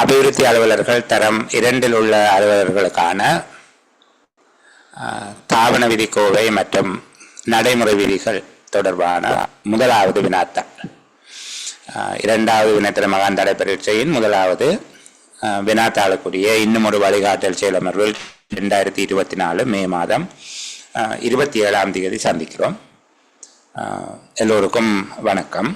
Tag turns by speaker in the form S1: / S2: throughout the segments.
S1: அபிவிருத்தி அலுவலர்கள் தரம் 2 உள்ள அலுவலர்களுக்கான தாவண விதிக்கோவை மற்றும் நடைமுறை விதிகள் தொடர்பான முதலாவது வினாத்தாள். 2வது வினைத்திற மகாந்தடை பரீட்சையின் முதலாவது வினாத்தாளுக்குரிய இன்னும் ஒரு வழிகாட்டல் செயலமர்வில் 2024 மே மாதம் 27ஆம் தேதி சந்திக்கிறோம். எல்லோருக்கும் வணக்கம்.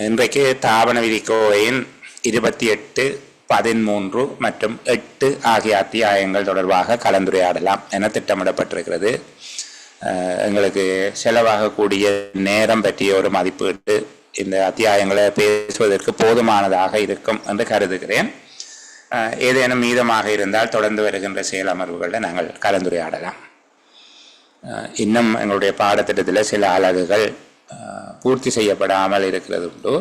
S1: இன்றைக்கு தாவண விதிக்கோவையின் 28, 13 மற்றும் 8 ஆகிய அத்தியாயங்கள் தொடர்பாக கலந்துரையாடலாம் என திட்டமிடப்பட்டிருக்கிறது. எங்களுக்கு செலவாகக்கூடிய நேரம் பற்றிய ஒரு மதிப்பீட்டு இந்த அத்தியாயங்களை பேசுவதற்கு போதுமானதாக இருக்கும் என்று கருதுகிறேன். ஏதேனும் மீதமாக இருந்தால் தொடர்ந்து வருகின்ற செயல் அமர்வுகளில் நாங்கள் கலந்துரையாடலாம். இன்னும் எங்களுடைய பாடத்திட்டத்தில் சில அலகுகள் பூர்த்தி செய்யப்படாமல் இருக்கிறது உண்டு.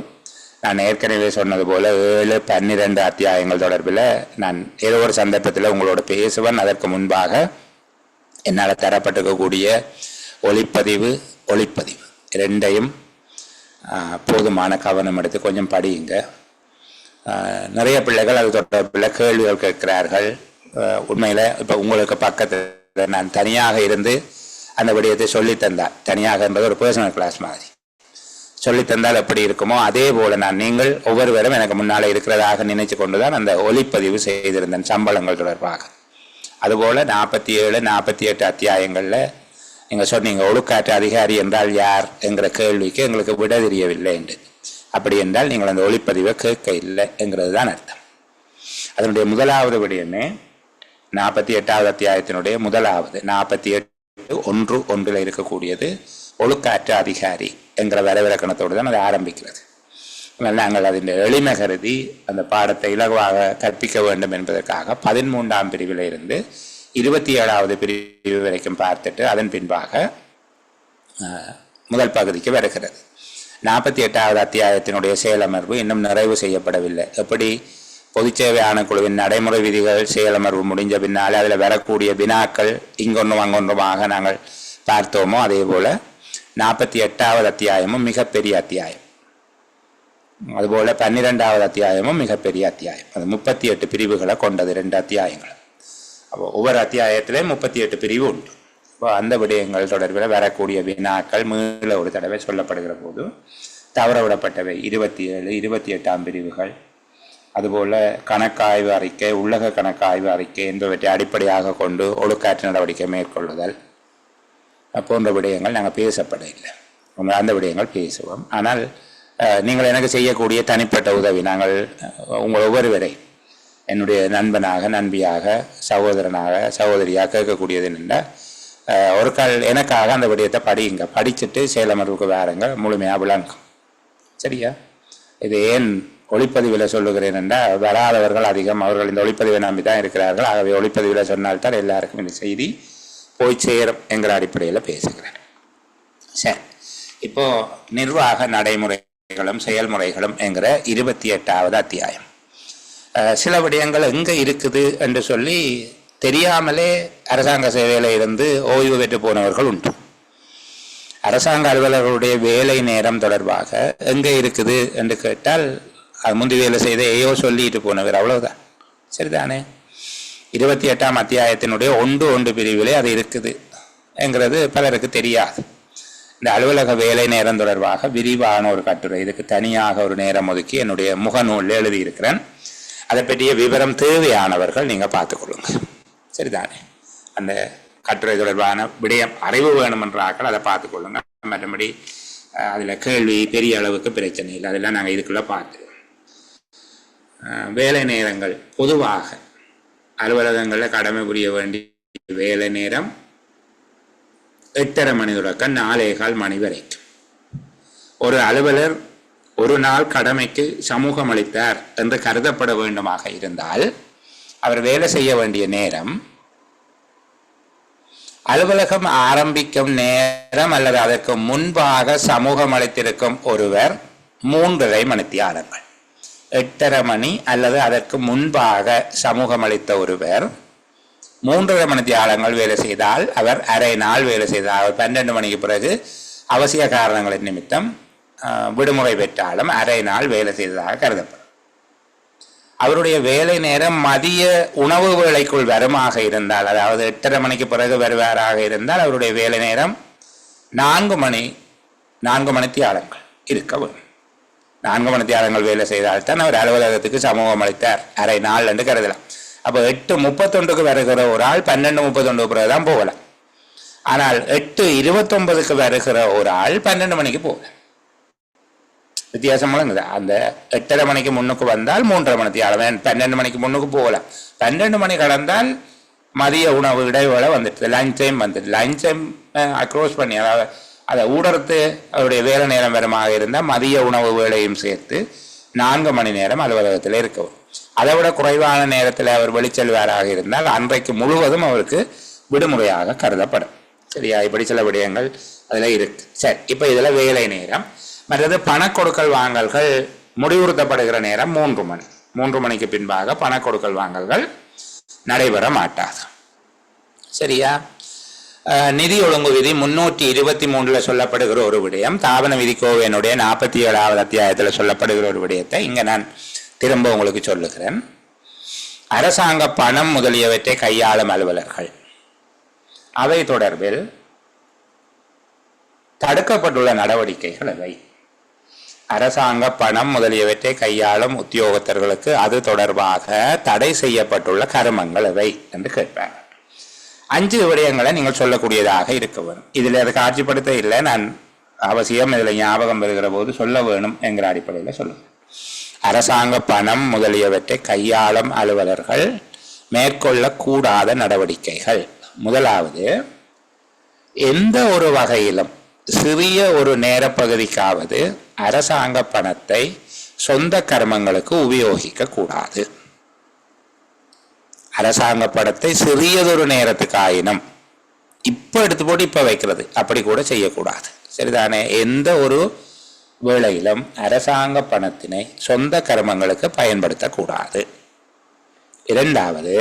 S1: நான் ஏற்கனவே சொன்னது போல 7, 12 அத்தியாயங்கள் தொடர்பில் நான் ஏதோ ஒரு சந்தர்ப்பத்தில் உங்களோட பேசுவேன். அதற்கு முன்பாக என்னால் தரப்பட்டிருக்கக்கூடிய ஒளிப்பதிவு இரண்டையும் போதுமான கவனம் எடுத்து கொஞ்சம் படியுங்க. நிறைய பிள்ளைகள் அது தொடர்பில் கேள்விகள் கேட்கிறார்கள். உண்மையில் இப்போ உங்களுக்கு பக்கத்தில் நான் தனியாக இருந்து அந்த விடயத்தை சொல்லித்தந்தால், தனியாக என்பது ஒரு பர்சனல் கிளாஸ் மாதிரி சொல்லித்தந்தால் எப்படி இருக்குமோ அதே போல நீங்கள் ஒவ்வொருவரும் எனக்கு முன்னால் இருக்கிறதாக நினைச்சு கொண்டுதான் அந்த ஒளிப்பதிவு செய்திருந்தேன் சம்பளங்கள் தொடர்பாக. அதுபோல் 47, 48 அத்தியாயங்களில் நீங்கள் சொன்னீங்க ஒழுக்காற்று அதிகாரி என்றால் யார் என்கிற கேள்விக்கு எங்களுக்கு விட தெரியவில்லை என்று. அப்படி என்றால் நீங்கள் அந்த ஒளிப்பதிவை கேட்க இல்லை என்கிறது தான் அர்த்தம். அதனுடைய முதலாவது விடயமே 48வது அத்தியாயத்தினுடைய முதலாவது 48:1 இருக்கக்கூடியது ஒழுக்காற்று அதிகாரி என்கிற வரவிலக்கணத்தோடு தான் அது ஆரம்பிக்கிறது. நாங்கள் அதன் எளிமை கருதி அந்த பாடத்தை இலகுவாக கற்பிக்க வேண்டும் என்பதற்காக 13ஆம் பிரிவில் இருந்து 27வது பிரிவு வரைக்கும் பார்த்துட்டு அதன் பின்பாக முதல் பகுதிக்கு வருகிறது. 48வது அத்தியாயத்தினுடைய செயலமர்வு இன்னும் நிறைவு செய்யப்படவில்லை. எப்படி பொதுச்சேவை ஆணைக்குழுவின் நடைமுறை விதிகள் செயலமர்வு முடிஞ்ச பின்னால் அதில் வரக்கூடிய வினாக்கள் இங்கொன்றும் அங்கொன்றுமாக நாங்கள் பார்த்தோமோ அதே போல் 48வது அத்தியாயமும் மிகப்பெரிய அத்தியாயம். அதுபோல் 12வது அத்தியாயமும் மிகப்பெரிய அத்தியாயம். அது 38 பிரிவுகளை கொண்டது 2 அத்தியாயங்கள். அப்போ ஒவ்வொரு அத்தியாயத்திலையும் 38 பிரிவு உண்டு. இப்போ அந்த விடயங்கள் தொடர்பில் வரக்கூடிய வினாக்கள் மீள ஒரு தடவை சொல்லப்படுகிற போது தவறவிடப்பட்டவை 27, 28ஆம் பிரிவுகள், அதுபோல் கணக்காய்வு அறிக்கை, உள்ளக கணக்காய்வு அறிக்கை என்பவற்றை அடிப்படையாக கொண்டு ஒழுக்காற்று நடவடிக்கை மேற்கொள்ளுதல் போன்ற விடயங்கள் நாங்கள் பேசப்பட இல்லை. அந்த விடயங்கள் பேசுவோம். ஆனால் நீங்கள் எனக்கு செய்யக்கூடிய தனிப்பட்ட உதவி, நாங்கள் உங்கள் ஒவ்வொருவரை என்னுடைய நண்பனாக, நண்பியாக, சகோதரனாக, சகோதரியாக கேட்கக்கூடியது என்னென்னா, ஒரு கால் எனக்காக அந்த விடயத்தை படியுங்க. படிச்சுட்டு செயலமர்வுக்கு வேறுங்க முழுமையாக விளங்கும். சரியா? இது ஏன் ஒளிப்பதிவில் சொல்லுகிறேன் என்றால், வராதவர்கள் அதிகம், அவர்கள் இந்த ஒளிப்பதிவை நம்பி தான் இருக்கிறார்கள். ஆகவே ஒளிப்பதிவில் சொன்னால்தான் எல்லாருக்கும் இந்த செய்தி போய் சேரும் என்கிற அடிப்படையில் பேசுகிறேன். சரி, இப்போ நிர்வாக நடைமுறைகளும் செயல்முறைகளும் என்கிற 28வது அத்தியாயம். சில விடயங்கள் எங்கே இருக்குது என்று சொல்லி தெரியாமலே அரசாங்க சேவையில் இருந்து ஓய்வு பெற்று போனவர்கள் உண்டு. அரசாங்க அலுவலர்களுடைய வேலை நேரம் தொடர்பாக எங்கே இருக்குது என்று கேட்டால், அது முந்தி வேலை செய்த ஏயோ சொல்லிட்டு போனவர், அவ்வளவுதான். சரிதானே? 28ஆம் அத்தியாயத்தினுடைய 1 பிரிவிலே அது இருக்குது என்கிறது பலருக்கு தெரியாது. இந்த அலுவலக வேலை நேரம் தொடர்பாக விரிவான ஒரு கட்டுரை, இதுக்கு தனியாக ஒரு நேரம் ஒதுக்கி என்னுடைய முகநூலில் எழுதியிருக்கிறேன். அதை பற்றிய விவரம் தேவையானவர்கள் நீங்கள் பார்த்துக்கொள்ளுங்க. சரிதானே? அந்த கட்டுரை தொடர்பான விடயம் அறிவு வேணுமென்றாக்கள் அதை பார்த்துக்கொள்ளுங்க. மற்றபடி அதில் கேள்வி பெரிய அளவுக்கு பிரச்சனை இல்லை, அதெல்லாம் நாங்கள் இதுக்குள்ளே பார்த்துருவோம். வேலை நேரங்கள் பொதுவாக அலுவலகங்களில் கடமை புரிய வேண்டிய வேலை நேரம் 8:30 மணி தொடக்கம் 4:15 மணி வரைக்கும். ஒரு அலுவலர் ஒரு நாள் கடமைக்கு சமூகம் அளித்தார் என்று கருதப்பட வேண்டுமாக இருந்தால் அவர் வேலை செய்ய வேண்டிய நேரம் அலுவலகம் ஆரம்பிக்கும் நேரம் அல்லது அதற்கு முன்பாக சமூகம் அளித்திருக்கும் ஒருவர் 3.5 மணித்தியாலங்கள். 8:30 மணி அல்லது அதற்கு முன்பாக சமூகம் அளித்த ஒருவர் 3.5 மணித்தியாலங்கள் வேலை செய்தால் அவர் அரை நாள் வேலை செய்தால், அவர் 12 மணிக்கு பிறகு அவசிய காரணங்களின் நிமித்தம் விடுமுறை பெற்றாலும் அரை நாள் வேலை செய்ததாக கருதப்படும். அவருடைய வேலை நேரம் மதிய உணவு வேளைக்குள் வருமாக இருந்தால், அதாவது 8:30 மணிக்கு பிறகு வருவாராக இருந்தால் அவருடைய வேலை நேரம் 4 மணித்தியாலங்கள் இருக்க வேண்டும். 4 மணித்தியாலங்கள் வேலை செய்தால்தான் அவர் அலுவலகத்துக்கு சமூகம் அளித்தார் அரை நாள் என்று கருதலாம். அப்போ 8:31 வருகிற ஒரு ஆள் 12:31 பிறகுதான் போகலாம். ஆனால் 8:29 வருகிற ஒரு ஆள் 12 மணிக்கு போகலாம். வித்தியாசம் இருக்குது. அந்த 8:30 மணிக்கு முன்னுக்கு வந்தால் 3:30 மணித்தியாலம், 12 மணிக்கு முன்னுக்கு போகலாம். 12 மணி கடந்தால் மதிய உணவு இடைவேளை வந்துடுது, லஞ்ச் டைம் வந்துடுது. லஞ்ச் டைம் க்ளோஸ் பண்ணி, அதாவது அதை ஊடறுத்து அவருடைய வேலை நேரம் வருமாக இருந்தால் மதிய உணவு வேலையும் சேர்த்து 4 மணி நேரம் அலுவலகத்தில் இருக்கவும். அதை விட குறைவான நேரத்தில் அவர் வெளிச்செல்வாராக இருந்தால் அன்றைக்கு முழுவதும் அவருக்கு விடுமுறையாக கருதப்படும். சரியா? இப்படி சில விடயங்கள் அதில் இருக்கு. சரி, இப்போ இதில் வேலை நேரம். மற்றது பணக்கொடுக்கல் வாங்கல்கள் முடிவுறுத்தப்படுகிற நேரம் 3 மணி. 3 மணிக்கு பின்பாக பணக்கொடுக்கல் வாங்கல்கள் நடைபெற மாட்டாது. சரியா? நிதி ஒழுங்கு விதி 323 சொல்லப்படுகிற ஒரு விடயம், தாபன விதிக்கோவையினுடைய 47வது அத்தியாயத்தில் சொல்லப்படுகிற ஒரு விடயத்தை இங்க நான் திரும்ப உங்களுக்கு சொல்லுகிறேன். அரசாங்க பணம் முதலியவற்றை கையாளும் அலுவலர்கள் அவை தொடர்பில் தடுக்கப்பட்டுள்ள நடவடிக்கைகள் அவை. அரசாங்க பணம் முதலியவற்றை கையாளும் உத்தியோகத்தர்களுக்கு அது தொடர்பாக தடை செய்யப்பட்டுள்ள கருமங்கள் அவை என்று கேட்பாங்க. 5 விடயங்களை நீங்கள் சொல்லக்கூடியதாக இருக்க வேணும். இதில் அதை காட்சிப்படுத்த இல்லை, நான் அவசியம் இதில் ஞாபகம் பெறுகிற போது சொல்ல வேணும் என்கிற அடிப்படையில் சொல்லுங்கள். அரசாங்க பணம் முதலியவற்றை கையாளும் அலுவலர்கள் மேற்கொள்ளக்கூடாத நடவடிக்கைகள். முதலாவது, எந்த ஒரு வகையிலும் சிறிய ஒரு நேர பகுதிக்காவது அரசாங்க பணத்தை சொந்த கர்மங்களுக்கு உபயோகிக்க கூடாது. அரசாங்க பணத்தை சிறியதொரு நேரத்துக்கு ஆயினும் இப்ப எடுத்து போட்டு இப்ப வைக்கிறது அப்படி கூட செய்யக்கூடாது. சரிதானே? எந்த ஒரு வேளையிலும் அரசாங்க பணத்தினை சொந்த கர்மங்களுக்கு பயன்படுத்தக்கூடாது. இரண்டாவது,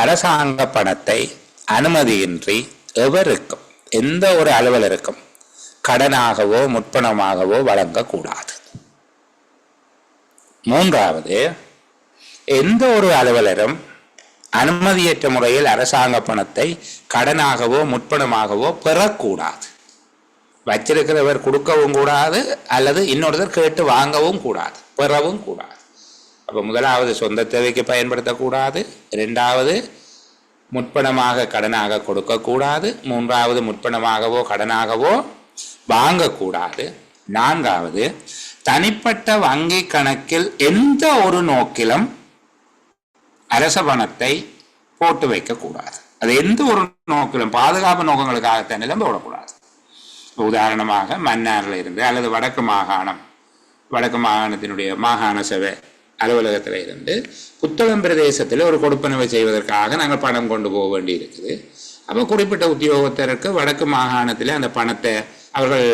S1: அரசாங்க பணத்தை அனுமதியின்றி எவருக்கும் எந்த ஒரு அலுவலருக்கும் கடனாகவோ முற்பணமாகவோ வழங்கக்கூடாது. மூன்றாவது, எந்த ஒரு அலுவலரும் அனுமதியற்ற முறையில் அரசாங்க பணத்தை கடனாகவோ முற்பணமாகவோ பெறக்கூடாது. வச்சிருக்கிறவர் கொடுக்கவும் கூடாது, அல்லது இன்னொருத்தர் கேட்டு வாங்கவும் கூடாது, பெறவும் கூடாது. அப்போ முதலாவது சொந்த தேவைக்கு பயன்படுத்தக்கூடாது, இரண்டாவது முற்பணமாக கடனாக கொடுக்கக்கூடாது, மூன்றாவது முற்பணமாகவோ கடனாகவோ வாங்கக்கூடாது, நான்காவது தனிப்பட்ட வங்கி கணக்கில் எந்த ஒரு நோக்கிலும் அரச பணத்தை போட்டு வைக்கக்கூடாது. அது எந்த ஒரு நோக்கிலும் பாதுகாப்பு நோக்கங்களுக்காகத்தான் போடக்கூடாது. உதாரணமாக மன்னாரில் இருந்து அல்லது வடக்கு மாகாணத்தினுடைய மாகாண சபை அலுவலகத்தில் இருந்து புத்தளம் பிரதேசத்தில் ஒரு கொடுப்பனவை செய்வதற்காக நாங்கள் பணம் கொண்டு போக வேண்டி இருக்குது. அப்போ குறிப்பிட்ட உத்தியோகத்தருக்கு வடக்கு மாகாணத்தில் அந்த பணத்தை அவர்கள்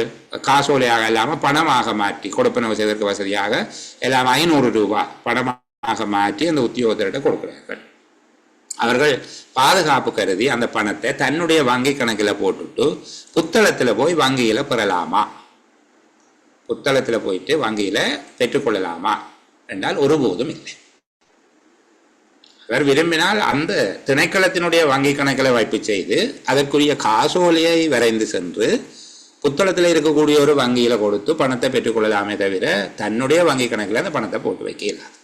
S1: காசோலையாக இல்லாமல் பணமாக மாற்றி கொடுப்பனவு செய்வதற்கு வசதியாக எல்லாம் 500 ரூபாய் பணமாக மாற்றி அந்த உத்தியோகத்தர்கிட்ட கொடுக்கிறார்கள். அவர்கள் பாதுகாப்பு கருதி அந்த பணத்தை தன்னுடைய வங்கி கணக்கில் போட்டுட்டு புத்தளத்தில் போய் வங்கியில் பெறலாமா, புத்தளத்தில் போயிட்டு வங்கியில் பெற்றுக்கொள்ளலாமா என்றால் ஒருபோதும் இல்லை. அவர் விரும்பினால் அந்த திணைக்களத்தினுடைய வங்கி கணக்கில் வைப்பு செய்து அதற்குரிய காசோலையை வரைந்து சென்று புத்தளத்தில் இருக்கக்கூடிய ஒரு வங்கியில் கொடுத்து பணத்தை பெற்றுக்கொள்ளலாமே தவிர தன்னுடைய வங்கி கணக்கில் அந்த பணத்தை போட்டு வைக்க இயலாது.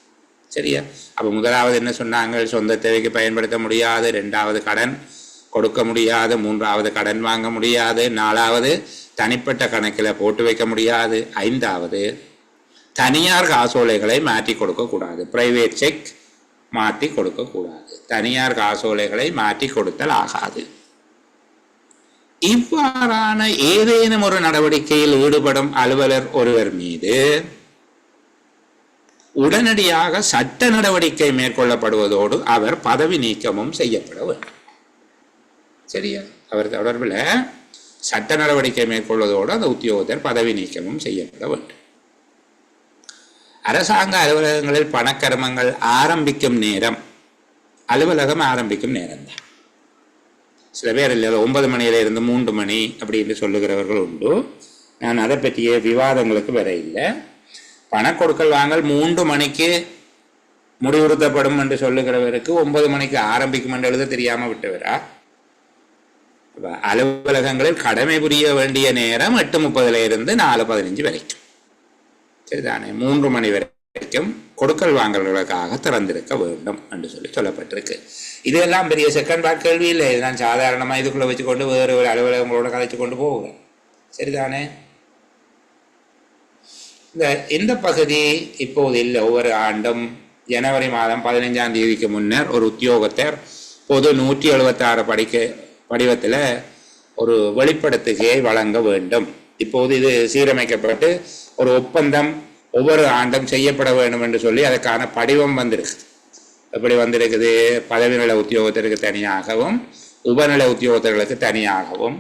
S1: சரியா? அப்போ முதலாவது என்ன சொன்னாங்க? சொந்த தேவைக்கு பயன்படுத்த முடியாது, ரெண்டாவது கடன் கொடுக்க முடியாது, மூன்றாவது கடன் வாங்க முடியாது, நாலாவது தனிப்பட்ட கணக்கில் போட்டு வைக்க முடியாது, ஐந்தாவது தனியார் காசோலைகளை மாற்றி கொடுக்கக்கூடாது, பிரைவேட் செக் மாற்றி கொடுக்கக்கூடாது, தனியார் காசோலைகளை மாற்றி கொடுத்தல் ஆகாது. இவ்வாறான ஏதேனும் ஒரு நடவடிக்கையில் ஈடுபடும் அலுவலர் ஒருவர் மீது உடனடியாக சட்ட நடவடிக்கை மேற்கொள்ளப்படுவதோடு அவர் பதவி நீக்கமும் செய்யப்பட வேண்டும். சரியா? அவர் தொடர்பில் சட்ட நடவடிக்கை மேற்கொள்வதோடு அந்த உத்தியோகத்தர் பதவி நீக்கமும் செய்யப்பட வேண்டும். அரசாங்க அலுவலகங்களில் பணக்கர்மங்கள் ஆரம்பிக்கும் நேரம் அலுவலகம் ஆரம்பிக்கும் நேரம் தான். சில பேர் இல்லை 9 மணியிலிருந்து 3 மணி அப்படின்னு சொல்லுகிறவர்கள் உண்டு. நான் அதை பற்றிய விவாதங்களுக்கு வர இல்லை. பண கொடுக்கல் வாங்கல் 3 மணிக்கு முடிவுறுத்தப்படும் என்று சொல்லுகிறவருக்கு 9 மணிக்கு ஆரம்பிக்கும் என்று எழுத தெரியாம விட்டவரா? அலுவலகங்களில் கடமை புரிய வேண்டிய நேரம் 8:30 இருந்து 4:15 வரைக்கும். சரிதானே? 3 மணி வரைக்கும் கொடுக்கல் வாங்கல்களுக்காக திறந்திருக்க வேண்டும் என்று சொல்லப்பட்டிருக்கு. இதெல்லாம் பெரிய செகண்ட் பார்ட் கேள்வி இல்லை. நான் சாதாரணமாக இதுக்குள்ள வச்சுக்கொண்டு வேறு ஒரு அலுவலகங்களோட கதைச்சு கொண்டு போகிறேன். சரிதானே? இந்த பகுதி இப்போது இல்லை. ஒவ்வொரு ஆண்டும் ஜனவரி மாதம் 15ஆம் தேதிக்கு முன்னர் ஒரு உத்தியோகத்தர் பொது 176 படிவத்தில் ஒரு வெளிப்படுத்துகையை வழங்க வேண்டும். இப்போது இது சீரமைக்கப்பட்டு ஒரு ஒப்பந்தம் ஒவ்வொரு ஆண்டும் செய்யப்பட வேண்டும் என்று சொல்லி அதற்கான படிவம் வந்திருக்குது. எப்படி வந்திருக்குது? பதவி நிலை உத்தியோகத்தருக்கு தனியாகவும் உபநிலை உத்தியோகத்தர்களுக்கு தனியாகவும்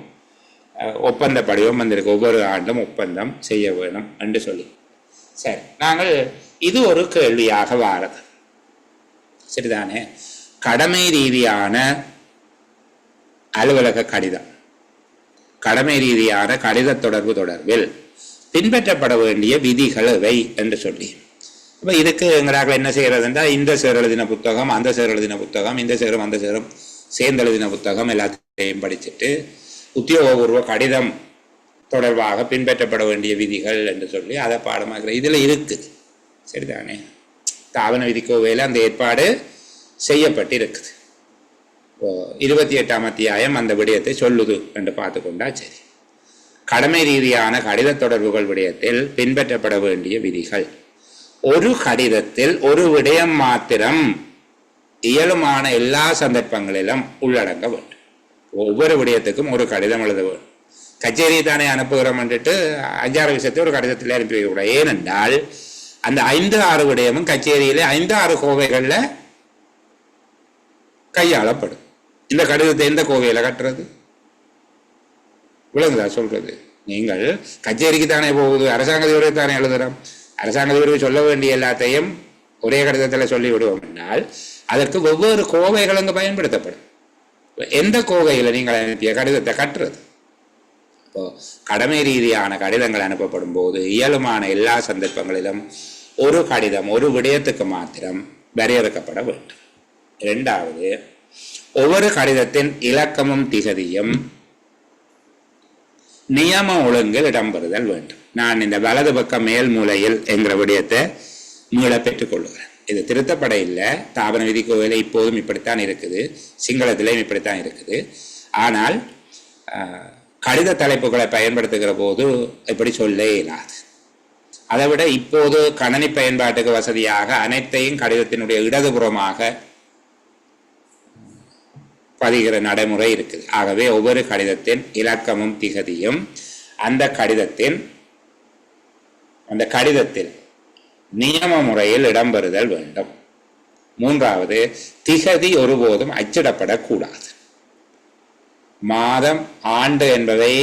S1: ஒப்பந்த படிவம் வந்திருக்கு. ஒவ்வொரு ஆண்டும் ஒப்பந்தம் செய்ய வேணும் என்று சொல்லி. சரி, நாங்கள் இது ஒரு கேள்வியாக வாரது. சரிதானே? கடமை ரீதியான அலுவலக கடிதம், கடமை ரீதியான கடித தொடர்பில் பின்பற்றப்பட வேண்டிய விதிகள் எவை என்று சொல்லி, இப்போ இதுக்கு எங்களாக என்ன செய்யறதுன்றா, இந்த சேர் எழுதின புத்தகம், அந்த சேர் எழுதின புத்தகம், இந்த சேரும் அந்த சேரும் சேர்ந்து எழுதின புத்தகம் எல்லாத்தையும் படிச்சுட்டு உத்தியோகபூர்வ கடிதம் தொடர்பாக பின்பற்றப்பட வேண்டிய விதிகள் என்று சொல்லி அதை பாடமாக்குற இதில் இருக்குது. சரிதானே? தாவன விதிக்கோவையில் அந்த ஏற்பாடு செய்யப்பட்டு இருக்குது. 28ஆம் அத்தியாயம் அந்த விடயத்தை சொல்லுது என்று பார்த்து கொண்டா சரி. கடமை ரீதியான கடித தொடர்புகள் விடயத்தில் பின்பற்றப்பட வேண்டிய விதிகள். ஒரு கடிதத்தில் ஒரு விடயம் மாத்திரம் இயலுமான எல்லா சந்தர்ப்பங்களிலும் உள்ளடங்க வேண்டும். ஒவ்வொரு விடயத்துக்கும் ஒரு கடிதம் எழுத வேண்டும். கச்சேரி தானே அனுப்புகிறோம் என்றுட்டு 5-6 விஷயத்தை ஒரு கடிதத்தில் அனுப்பி வைக்கக்கூடாது. ஏனென்றால் அந்த 5-6 விடயமும் கச்சேரியிலே 5-6 கோவைகளில் கையாளப்படும். இந்த கடிதத்தை எந்த கோவையில கட்டுறது? விளங்குதா சொல்றது? நீங்கள் கச்சேரிக்கு தானே போகுது, அரசாங்க அதிபருக்கு தானே எழுதுறோம். அரசாங்க அதிபருக்கு சொல்ல வேண்டிய எல்லாத்தையும் ஒரே கடிதத்தில் சொல்லி விடுவோம் என்றால் அதற்கு வெவ்வேறு கோவைகள் அங்கு பயன்படுத்தப்படும். எந்த கோவையில் நீங்கள் அனுப்பிய கடிதத்தை கட்டுறது? இப்போ கடமை ரீதியான கடிதங்கள் அனுப்பப்படும் போது இயலுமான எல்லா சந்தர்ப்பங்களிலும் ஒரு கடிதம் ஒரு விடயத்துக்கு மாத்திரம் வரையறுக்கப்பட வேண்டும். 2வது, ஒவ்வொரு கடிதத்தின் இலக்கமும் திகதியும் நியம ஒழுங்கில் இடம்பெறுதல் வேண்டும். நான் இந்த வலது பக்கம் மேல் மூலையில் என்கிற விடயத்தை மீள பெற்றுக் கொள்ளுகிறேன். இது திருத்தப்பட இல்லை. தாபன விதி கோவில இப்போதும் இப்படித்தான் இருக்குது, சிங்களத்திலையும் இப்படித்தான் இருக்குது. ஆனால் கடித தலைப்புகளை பயன்படுத்துகிற போது இப்படி சொல்ல இயலாது. அதை விட இப்போது கணனி பயன்பாட்டுக்கு வசதியாக அனைத்தையும் கடிதத்தினுடைய இடதுபுறமாக பதிகிற நடைமுறை இருக்குது. ஆகவே ஒவ்வொரு கடிதத்தின் இலக்கமும் திகதியும் அந்த கடிதத்தில் நியம முறையில் இடம்பெறுதல் வேண்டும். 3வது, திகதி ஒருபோதும் அச்சிடப்படக்கூடாது. மாதம் ஆண்டு என்பதை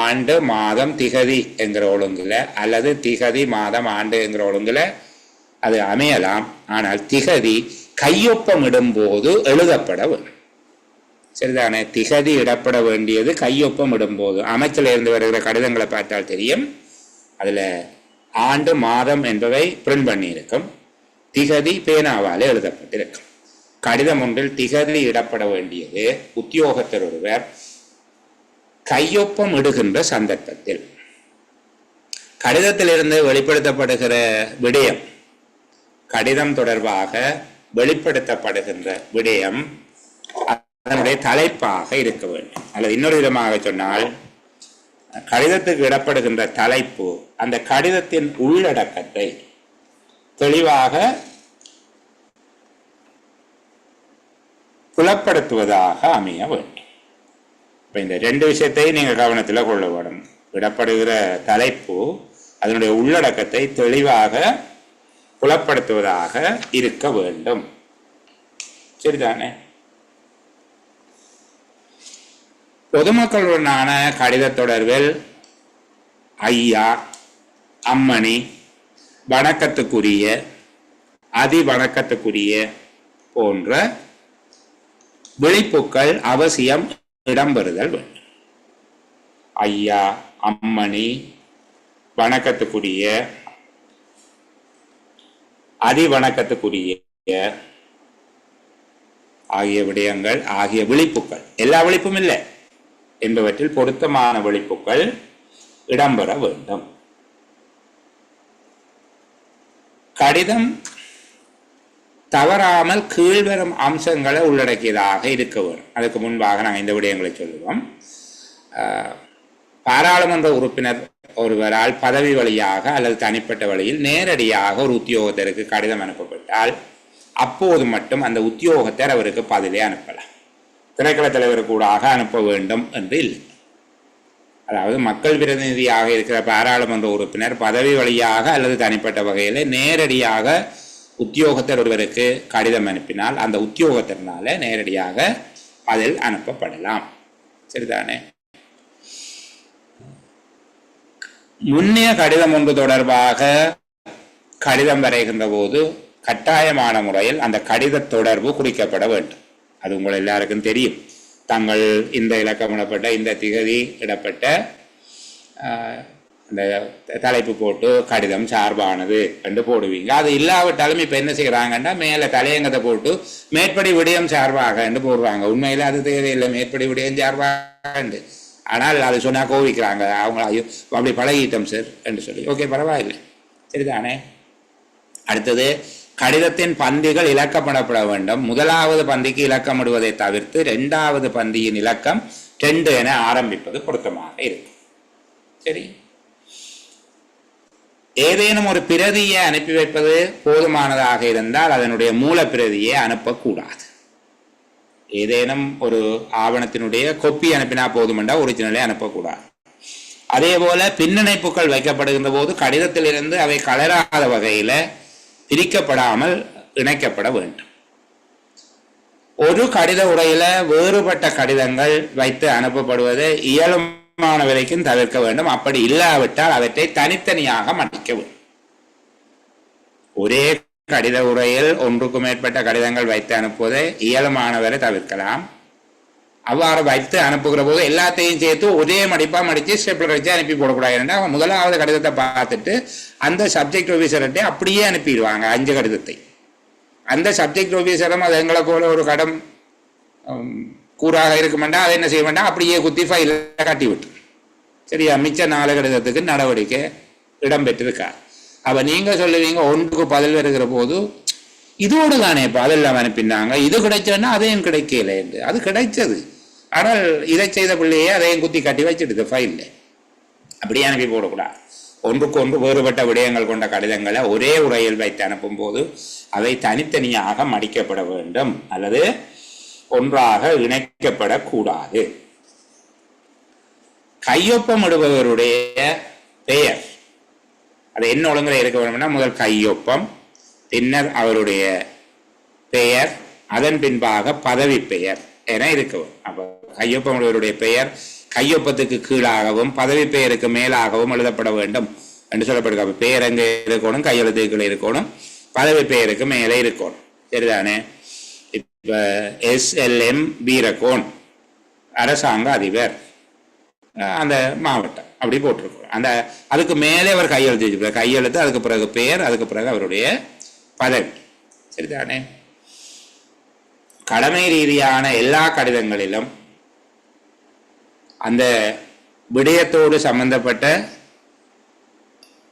S1: ஆண்டு மாதம் திகதி என்கிற ஒழுங்குல அல்லது திகதி மாதம் ஆண்டு என்கிற ஒழுங்குல அது அமையலாம். ஆனால் திகதி கையொப்பம் இடும்போது எழுதப்பட வேண்டும். சரிதானே? திகதி இடப்பட வேண்டியது கையொப்பம் இடும்போது. அமைச்சல இருந்து வருகிற கடிதங்களை பார்த்தால் தெரியும், அதுல ஆண்டு மாதம் என்பவை பிரிண்ட் பண்ணி இருக்கும், திகதி பேனாவால் எழுதப்பட்டிருக்கும். கடிதம் ஒன்றில் திகதி இடப்பட வேண்டியது உத்தியோகத்தர் ஒருவர் கையொப்பம் இடுகின்ற சந்தர்ப்பத்தில். கடிதத்திலிருந்து வெளிப்படுத்தப்படுகிற விடயம், கடிதம் தொடர்பாக வெளிப்படுத்தப்படுகின்ற விடயம் அதனுடைய தலைப்பாக இருக்க வேண்டும். அல்லது இன்னொரு விதமாக சொன்னால், கடிதத்துக்கு இடப்படுகின்ற தலைப்பு அந்த கடிதத்தின் உள்ளடக்கத்தை தெளிவாக புலப்படுத்துவதாக அமைய வேண்டும். இப்போ இந்த 2 விஷயத்தையும் நீங்கள் கவனத்தில் கொள்ள வேண்டும். விடப்படுகிற தலைப்பு அதனுடைய உள்ளடக்கத்தை தெளிவாக புலப்படுத்துவதாக இருக்க வேண்டும். சரிதானே? பொதுமக்களுடனான கடித தொடர்பில் ஐயா, அம்மணி, வணக்கத்துக்குரிய, அதி வணக்கத்துக்குரிய போன்ற விழிப்புக்கள் அவசியம் இடம்பெறுதல் வேண்டும். ஐயா, அம்மணி, வணக்கத்துக்குரிய, அதிவணக்கத்துக்குரிய ஆகிய விடயங்கள் ஆகிய விழிப்புகள், எல்லா விழிப்பும் இல்லை என்பவற்றில் பொருத்தமான விழிப்புகள் இடம்பெற வேண்டும். கடிதம் தவறாமல் கீழ்வரும் அம்சங்களை உள்ளடக்கியதாக இருக்க வேண்டும். அதுக்கு முன்பாக நாங்கள் இந்த விடயங்களை சொல்லுவோம். பாராளுமன்ற உறுப்பினர் ஒருவரால் பதவி வழியாக அல்லது தனிப்பட்ட வழியில் நேரடியாக ஒரு உத்தியோகத்தருக்கு கடிதம் அனுப்பப்பட்டால் அப்போது மட்டும் அந்த உத்தியோகத்தர் அவருக்கு பதிலே அனுப்பலாம். திணைக்கள தலைவர் கூடாக அனுப்ப வேண்டும் என்று இல்லை. அதாவது மக்கள் பிரதிநிதியாக இருக்கிற பாராளுமன்ற உறுப்பினர் பதவி வழியாக அல்லது தனிப்பட்ட வகையில் நேரடியாக உத்தியோகத்தர் ஒருவருக்கு கடிதம் அனுப்பினால் அந்த உத்தியோகத்தினால நேரடியாக பதில் அனுப்பப்படலாம். சரிதானே? முன்னைய கடிதம் ஒன்று தொடர்பாக கடிதம் வரைகின்ற போது கட்டாயமான முறையில் அந்த கடித தொடர்பு குறிக்கப்பட வேண்டும். அது உங்கள் எல்லாருக்கும் தெரியும். தங்கள் இந்த இலக்கமிடப்பட்ட இந்த திகதி இடப்பட்ட அந்த தலைப்பு போட்டு கடிதம் சார்பானது என்று போடுவீங்க. அது இல்லாவிட்டாலும் இப்போ என்ன செய்கிறாங்கன்னா மேலே தலையங்கத்தை போட்டு மேற்படி விடயம் சார்பாக என்று போடுவாங்க. உண்மையில் அது தேவையில்லை, மேற்படி விடயம் சார்பாக என்று. ஆனால் அது சொன்னால் கோவிக்கிறாங்க. அவங்க அப்படி பழகிட்டோம் சார் என்று சொல்லி. ஓகே, பரவாயில்லை, சரிதானே? அடுத்தது, கடிதத்தின் பந்திகள் இலக்கப்படப்பட வேண்டும். முதலாவது பந்திக்கு இலக்கமிடுவதை தவிர்த்து 2வது பந்தியின் இலக்கம் 2 என ஆரம்பிப்பது பொருத்தமாக இருக்கும். சரி, ஏதேனும் ஒரு பிரதியை அனுப்பி வைப்பது போதுமானதாக இருந்தால் அதனுடைய மூல பிரதியை அனுப்பக்கூடாது. ஏதேனும் ஒரு ஆவணத்தினுடைய கொப்பி அனுப்பினா போதுமென்றா ஒரிஜினலை அனுப்பக்கூடாது. அதே போல பின்னிணைப்புகள் வைக்கப்படுகின்ற போது கடிதத்திலிருந்து அவை கலராத வகையில் பிரிக்கப்படாமல் இணைக்கப்பட வேண்டும். ஒரு கடித உரையில வேறுபட்ட கடிதங்கள் வைத்து அனுப்பப்படுவதை இயலுமான வரைக்கும் தவிர்க்க வேண்டும். அப்படி இல்லாவிட்டால் அவற்றை தனித்தனியாக மடிக்க வேண்டும். ஒரே கடித உரையில் ஒன்றுக்கு மேற்பட்ட கடிதங்கள் வைத்து அனுப்புவதை இயலுமானவரை தவிர்க்கலாம். அவ்வாறு வைத்து அனுப்புகிற போது எல்லாத்தையும் சேர்த்து ஒரே மடிப்பா மடித்து ஸ்டெப்லர் வச்சு அனுப்பி போடக்கூடாது. ஏன்னா முதலாவது கடிதத்தை பார்த்துட்டு அந்த சப்ஜெக்ட் ஆஃபீஸர்கிட்ட அப்படியே அனுப்பிடுவாங்க 5 கடிதத்தை. அந்த சப்ஜெக்ட் ஆஃபீஸரும் அது எங்களை போல ஒரு கடம் கூறாக இருக்க வேண்டாம், அதை என்ன செய்ய வேண்டாம், அப்படியே குத்தி ஃபைல கட்டி விட்டு. சரியா? மிச்ச 4 கடிதத்துக்கு நடவடிக்கை இடம்பெற்றிருக்கா. அப்போ நீங்கள் சொல்லுவீங்க ஒன்றுக்கு பதில் வருகிற போது இதோடு தானே இப்போ அதெல்லாம் அனுப்பினாங்க, இது கிடைச்சோன்னா அதையும் கிடைக்கல என்று. அது கிடைச்சது, ஆனால் இதை செய்த பிள்ளையே அதையும் குத்தி கட்டி வச்சிடுது ஃபைலில். அப்படியே அனுப்பி போடக்கூடாது. ஒன்றுக்கு ஒன்று வேறுபட்ட விடயங்கள் கொண்ட கடிதங்களை ஒரே உரையில் வைத்து அனுப்பும் போது அவை தனித்தனியாக மடிக்கப்பட வேண்டும் அல்லது ஒன்றாக இணைக்கப்படக்கூடாது. கையொப்பமிடுபவருடைய பெயர் அது என்ன ஒழுங்கில் இருக்க வேண்டும்னா முதல் கையொப்பம், பின்னர் அவருடைய பெயர், அதன் பின்பாக பதவி பெயர் என இருக்கவும். அப்போ கையொப்பமுடையவருடைய பெயர் கையொப்பத்துக்கு கீழாகவும் பதவி பெயருக்கு மேலாகவும் எழுதப்பட வேண்டும் என்று சொல்லப்படுது. அப்போ பெயர் எங்கே இருக்கணும், கையெழுத்துக்கள் இருக்கணும், பதவி பெயருக்கு மேலே இருக்கணும். சரிதானே? இப்போ SLM வீரகோன் அரசாங்க அதிபர் அந்த மாவட்டம் அப்படி போட்டிருக்கோம். அந்த அதுக்கு மேலே அவர் கையெழுத்து வச்சுருப்பார். கையெழுத்து, அதுக்கு பிறகு பெயர், அதுக்கு பிறகு அவருடைய பதவி. சரிதானே? கடமை ரீதியான எல்லா கடிதங்களிலும் அந்த விடயத்தோடு சம்பந்தப்பட்ட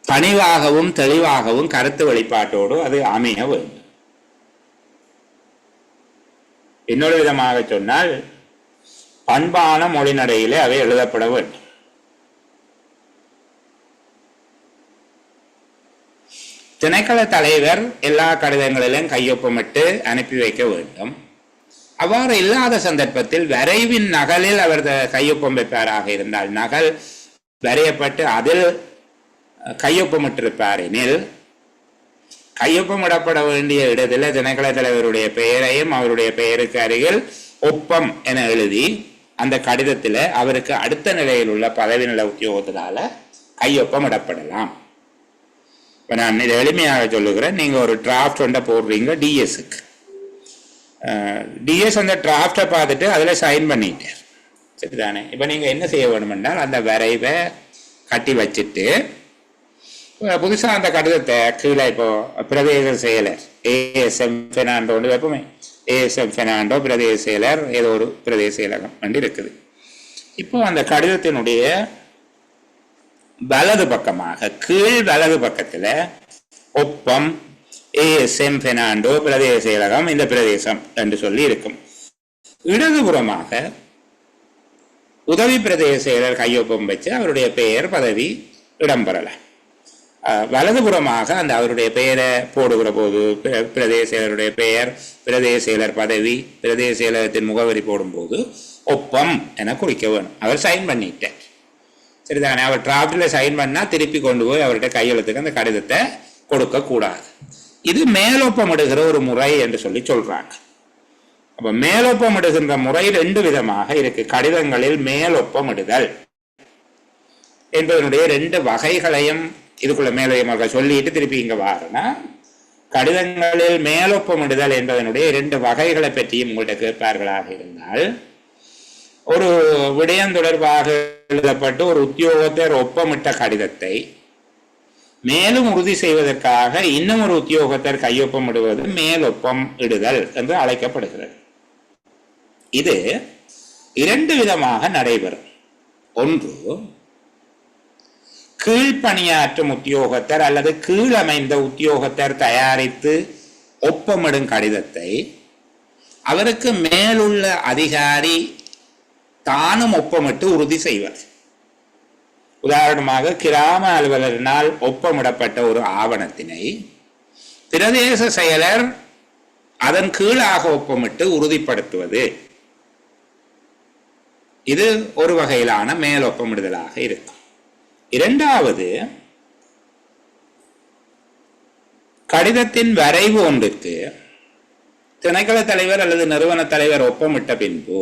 S1: பணிவாகவும் தெளிவாகவும் கருத்து வெளிப்பாட்டோடு அது அமைய வேண்டும். இன்னொரு விதமாக சொன்னால் பண்பான மொழி நடையிலே அவை எழுதப்பட வேண்டும். திணைக்கள தலைவர் எல்லா கடிதங்களிலும் கையொப்பமிட்டு அனுப்பி வைக்க வேண்டும். அவ்வாறு இல்லாத சந்தர்ப்பத்தில் வரைவின் நகலில் அவர் கையொப்பம் வைப்பாராக இருந்தால், நகல் வரையப்பட்டு அதில் கையொப்பமிட்டிருப்பார் எனில், கையொப்பமிடப்பட வேண்டிய இடத்துல திணைக்கள தலைவருடைய பெயரையும் அவருடைய பெயருக்கு அருகில் ஒப்பம் என எழுதி அந்த கடிதத்தில் அவருக்கு அடுத்த நிலையில் உள்ள பதவி நிலை உத்தியோகத்தினால கையொப்பம் இடப்படலாம். இப்போ நான் இதை எளிமையாக சொல்லுகிறேன். நீங்கள் ஒரு டிராஃப்ட் ஒன்றை போடுறீங்க டிஎஸ்க்கு. டிஎஸ் அந்த டிராஃப்டை பார்த்துட்டு அதில் சைன் பண்ணிட்டார். சரிதானே? இப்போ நீங்கள் என்ன செய்ய வேணுமென்றால் அந்த வரைவை கட்டி வச்சுட்டு புதுசா அந்த கடிதத்தை கீழே இப்போ பிரதேச செயலர் ஏஎஸ்எம் பெர்னாண்டோன்னு வைப்போமே, ஏஎஸ்எம் பெர்னாண்டோ பிரதேச செயலர், ஏதோ ஒரு பிரதேச செயலகம் வந்து இருக்குது. இப்போ அந்த கடிதத்தினுடைய வலது பக்கமாக கீழ் வலது பக்கத்துல ஒப்பம் ஏஎஸ்எம் பெர்னாண்டோ பிரதேச செயலகம் இந்த பிரதேசம் என்று சொல்லி இருக்கும். இடதுபுறமாக உதவி பிரதேச செயலர் கையொப்பம் வச்சு அவருடைய பெயர் பதவி இடம்பெறல. வலதுபுறமாக அந்த அவருடைய பெயரை போடுகிற போது பிரதேச செயலருடைய பெயர், பிரதேச செயலர் பதவி, பிரதேச செயலகத்தின் முகவரி போடும்போது ஒப்பம் என குறிக்க வேணும். அவர் சைன் பண்ணிட்டார், சரிதானே? அவர் டிராஃப்டில் சைன் பண்ணா திருப்பி கொண்டு போய் அவருடைய கையெழுத்துக்கு அந்த கடிதத்தை கொடுக்க கூடாது. இது மேலொப்பமிடுகிற ஒரு முறை என்று சொல்லி சொல்றாங்க. அப்ப மேலொப்பமிடுகின்ற முறை ரெண்டு விதமாக இருக்கு. கடிதங்களில் மேலொப்பமிடுதல் என்பதனுடைய ரெண்டு வகைகளையும் இதுக்குள்ள மேலதிகமாக சொல்லிட்டு திருப்பி இங்க வாருன்னா, கடிதங்களில் மேலொப்பமிடுதல் என்பதனுடைய இரண்டு வகைகளை பற்றியும் உங்கள்கிட்ட கேட்பார்களாக இருந்தால், ஒரு விடயம் தொடர்பாக எழுதப்பட்டு ஒரு உத்தியோகத்தர் ஒப்பமிட்ட கடிதத்தை மேலும் உறுதி செய்வதற்காக இன்னும் ஒரு உத்தியோகத்தர் கையொப்பமிடுவது மேலொப்பம் இடுதல் என்று அழைக்கப்படுகிறது. இது இரண்டு விதமாக நடைபெறும். ஒன்று, கீழ்ப்பணியாற்றும் உத்தியோகத்தர் அல்லது கீழமைந்த உத்தியோகத்தர் தயாரித்து ஒப்பமிடும் கடிதத்தை அவருக்கு மேலுள்ள அதிகாரி தானும் ஒப்பமிட்டு உறுதி செய்வார். உதாரணமாக, கிராம அலுவலரினால் ஒப்பமிடப்பட்ட ஒரு ஆவணத்தினை பிரதேச செயலர் அதன் கீழாக ஒப்பமிட்டு உறுதிப்படுத்துவது, இது ஒரு வகையிலான மேலொப்பமிடுதலாக இருக்கும். இரண்டாவது, கடிதத்தின் வரைவு ஒன்றிற்கு திணைக்கள தலைவர் அல்லது நிறுவன தலைவர் ஒப்பமிட்ட பின்பு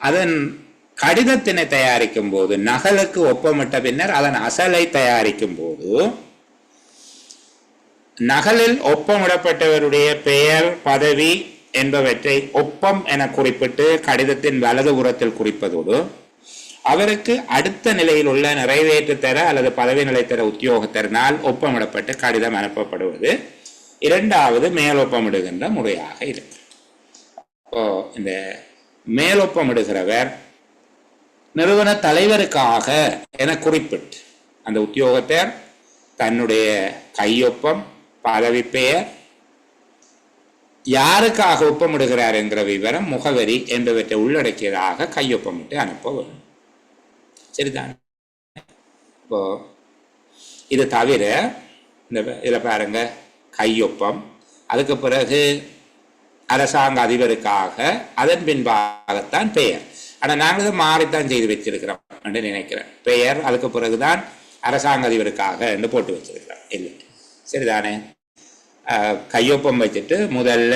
S1: அதன் கடிதத்தினை தயாரிக்கும் போது, நகலுக்கு ஒப்பமிட்ட பின்னர் அதன் அசலை தயாரிக்கும் போது, நகலில் ஒப்பமிடப்பட்டவருடைய பெயர், பதவி என்பவற்றை ஒப்பம் என குறிப்பிட்டு கடிதத்தின் வலது புறத்தில் குறிப்பதோடு, அவருக்கு அடுத்த நிலையில் உள்ள நிறைவேற்று தர அல்லது பதவி நிலை தர உத்தியோகத்தரினால் ஒப்பமிடப்பட்டு கடிதம் அனுப்பப்படுவது இரண்டாவது மேலொப்பமிடுகின்ற முறையாக இருக்கு. இப்போ இந்த மேலொப்பமிடுகிறவர் நிறுவன தலைவருக்காக என குறிப்பிட்டு அந்த உத்தியோகத்தர் தன்னுடைய கையொப்பம், பதவி பெயர், யாருக்காக ஒப்பமிடுகிறார் என்கிற விவரம், முகவரி என்பவற்றை உள்ளடக்கியதாக கையொப்பமிட்டு அனுப்ப வேண்டும். சரிதான். இப்போ இது தவிர இந்த இதில் பாருங்க, கையொப்பம், அதுக்கு பிறகு அரசாங்க அதிபருக்காக, அதன் பின்பாகத்தான் பெயர். ஆனால் நாங்கள் இதை மாறித்தான் செய்து வச்சிருக்கிறோம் என்று நினைக்கிறேன். பெயர் அதுக்கு பிறகுதான் அரசாங்க அதிபருக்காக என்று போட்டு வச்சிருக்கிறோம். இல்லை, சரிதானே? கையொப்பம் வச்சுட்டு முதல்ல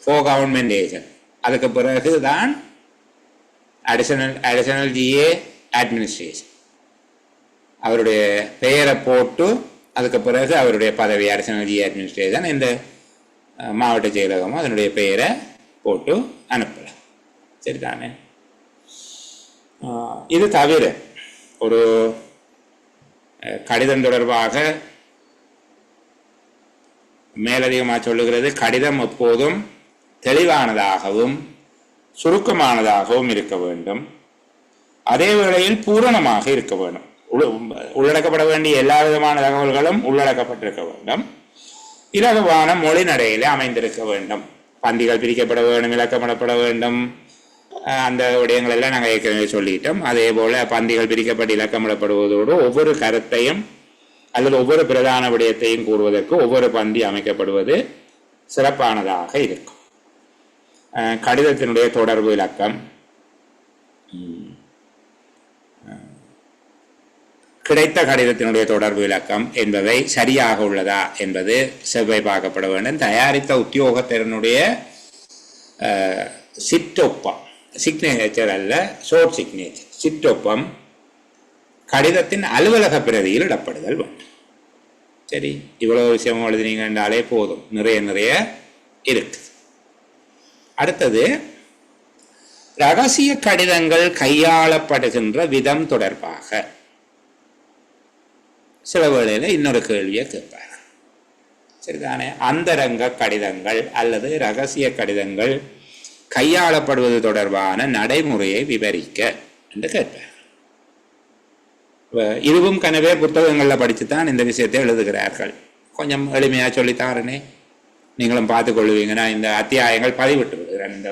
S1: ஃபோர் கவர்மெண்ட் ஏஜென்ட், அதுக்கு பிறகு தான் அடிஷனல் ஜிஏ அட்மினிஸ்ட்ரேஷன், அவருடைய பெயரை போட்டு அதுக்கு பிறகு அவருடைய பதவி அடிஷனல் ஜிஏ அட்மினிஸ்ட்ரேஷன், இந்த மாவட்ட செயலகமும் அதனுடைய பெயரை போட்டு அனுப்பலாம். சரிதானே? இது தவிர ஒரு கடிதம் தொடர்பாக மேலதிகமாக சொல்லுகிறது, கடிதம் எப்போதும் தெளிவானதாகவும் சுருக்கமானதாகவும் இருக்க வேண்டும். அதே வேளையில் பூரணமாக இருக்க வேண்டும். உள்ளடக்கப்பட வேண்டிய எல்லா விதமான தகவல்களும் உள்ளடக்கப்பட்டிருக்க வேண்டும். இலகுவான மொழி நடையிலே அமைந்திருக்க வேண்டும். பந்திகள் பிரிக்கப்பட வேண்டும், இலக்கமிடப்பட வேண்டும். அந்த விடயங்கள் எல்லாம் நாங்கள் ஏற்கனவே சொல்லிட்டோம். அதே போல பந்திகள் பிரிக்கப்பட்டு இலக்கமிடப்படுவதோடு ஒவ்வொரு கருத்தையும் அல்லது ஒவ்வொரு பிரதான விடயத்தையும் கூறுவதற்கு ஒவ்வொரு பந்தி அமைக்கப்படுவது சிறப்பானதாக இருக்கும். கடிதத்தினுடைய தொடர்பு இலக்கம், கிடைத்த கடிதத்தினுடைய தொடர்பு இலக்கம் என்பவை சரியாக உள்ளதா என்பது செவ்வாய் பார்க்கப்பட வேண்டும். தயாரித்த உத்தியோகத்தினுடைய சிற்றொப்பம், சிக்னேச்சர் அல்ல, ஷோர்ட் சிக்னேச்சர், சிற்றொப்பம் கடிதத்தின் அலுவலக பிரதியில் இடப்படுதல் வேண்டும். சரி, இவ்வளவு விஷயம் எழுதினீங்க என்றாலே போதும், நிறைய இருக்கு. அடுத்தது, ரகசிய கடிதங்கள் கையாளப்படுகின்ற விதம் தொடர்பாக சில வேளையில் இன்னொரு கேள்வியை கேட்பார். சரிதானே? அந்தரங்க கடிதங்கள் அல்லது இரகசிய கடிதங்கள் கையாளப்படுவது தொடர்பான நடைமுறையை விவரிக்க என்று கேட்பார். இதுவும் கனவே புத்தகங்களில் படித்துத்தான் இந்த விஷயத்தை எழுதுகிறார்கள். கொஞ்சம் எளிமையாக சொல்லித்தாரனே, நீங்களும் பார்த்து கொள்வீங்கன்னா இந்த அத்தியாயங்கள் பதிவிட்டு விடுகிறேன். இந்த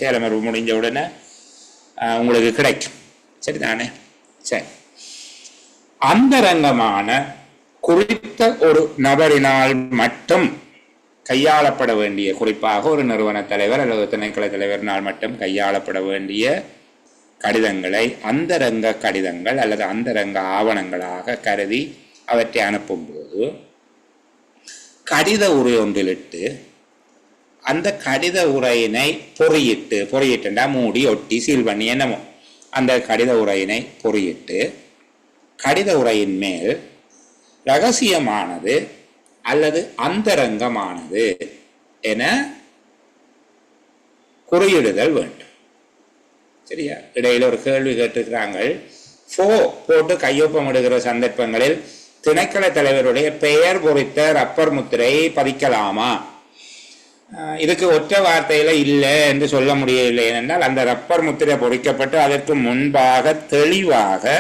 S1: சேலமர்வு முடிஞ்ச உடனே உங்களுக்கு கிடைக்கும். சரிதானே? சரி. அந்தரங்கமான குறித்த ஒரு நபரினால் மட்டும் கையாளப்பட வேண்டிய, குறிப்பாக ஒரு நிறுவன தலைவர் அல்லது திணைக்கள தலைவரினால் மட்டும் கையாளப்பட வேண்டிய கடிதங்களை அந்தரங்க கடிதங்கள் அல்லது அந்தரங்க ஆவணங்களாக கருதி அவற்றை அனுப்பும்போது கடித உரை ஒன்றிலிட்டு அந்த கடித உரையினை பொறியிட்டுண்டா மூடி ஒட்டி சீல் பண்ணி என்னமோ அந்த கடித உரையினை பொறியிட்டு கடித உரையின் மேல் இரகசியமானது அல்லது அந்தரங்கமானது என குறியிடுதல் வேண்டும். சரியா? இடையில ஒரு கேள்வி கேட்டிருக்கிறாங்க. போட்டு கையொப்பமிடுகிற சந்தர்ப்பங்களில் திணைக்கள தலைவருடைய பெயர் பொறித்த ரப்பர் முத்திரை பதிக்கலாமா? இதுக்கு ஒற்றை வார்த்தையில இல்லை என்று சொல்ல முடியவில்லை. ஏனென்றால் அந்த ரப்பர் முத்திரை பொறிக்கப்பட்டு அதற்கு முன்பாக தெளிவாக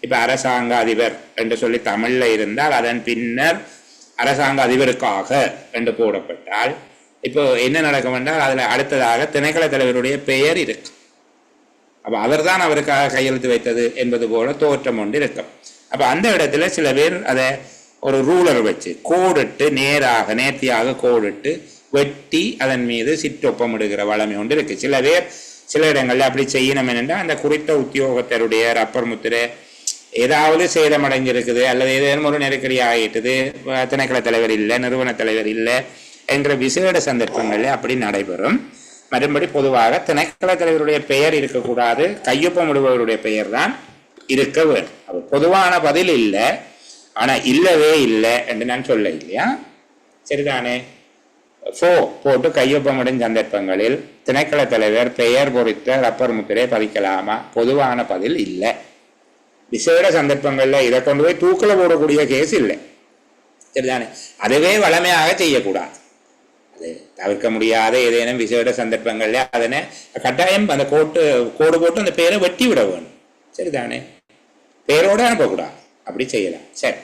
S1: இப்ப அரசாங்க அதிபர் என்று சொல்லி தமிழ்ல இருந்தால் அதன் பின்னர் அரசாங்க அதிபருக்காக என்று போடப்பட்டால் இப்போ என்ன நடக்கும் என்றால் அதுல அடுத்ததாக திணைக்கள தலைவருடைய பெயர் இருக்கு. அப்ப அவர் தான் அவருக்காக கையெழுத்து வைத்தது என்பது போல தோற்றம் ஒன்று இருக்கும். அப்ப அந்த இடத்துல சில பேர் அதை ஒரு ரூலர் வச்சு கோடிட்டு நேர்த்தியாக கோடிட்டு வெட்டி அதன் மீது சிற்றொப்பமிடுகிற வளமை ஒன்று இருக்கு. சில பேர் சில இடங்கள்ல அப்படி செய்யணும் என்றால் அந்த குறித்த உத்தியோகத்தருடைய ரப்பர் முத்திரை ஏதாவது சேதமடைஞ்சிருக்குது அல்லது ஏதேனும் ஒரு நெருக்கடி ஆகிட்டுது, திணைக்கள தலைவர் இல்லை, நிறுவன தலைவர் இல்லை என்கிற விசேட சந்தர்ப்பங்கள்ல அப்படி நடைபெறும். மறுபடி பொதுவாக திணைக்கள தலைவருடைய பெயர் இருக்கக்கூடாது, கையொப்பமிடுபவருடைய பெயர் தான் இருக்க வேண்டும். பொதுவான பதில் இல்லை, ஆனா இல்லவே இல்லை என்று நான் சொல்ல இல்லையா? சரிதானே? போட்டு கையொப்பமிடும் சந்தர்ப்பங்களில் திணைக்கள தலைவர் பெயர் பொறித்த ரப்பர் முத்திரை பதிக்கலாமா? பொதுவான பதில் இல்லை. விசேட சந்தர்ப்பங்கள்ல இதை கொண்டு போய் தூக்கில போடக்கூடிய கேஸ் இல்லை. சரிதானே? அதுவே வளமையாக செய்யக்கூடாது. அது தவிர்க்க முடியாத ஏதேனும் விசேட சந்தர்ப்பங்கள்ல அதனை கட்டாயம் அந்த கோடு போட்டு அந்த பெயரை வெட்டி விட வேணும். சரிதானே? பெயரோட அனுப்பக்கூடாது. அப்படி செய்யலாம். சரி,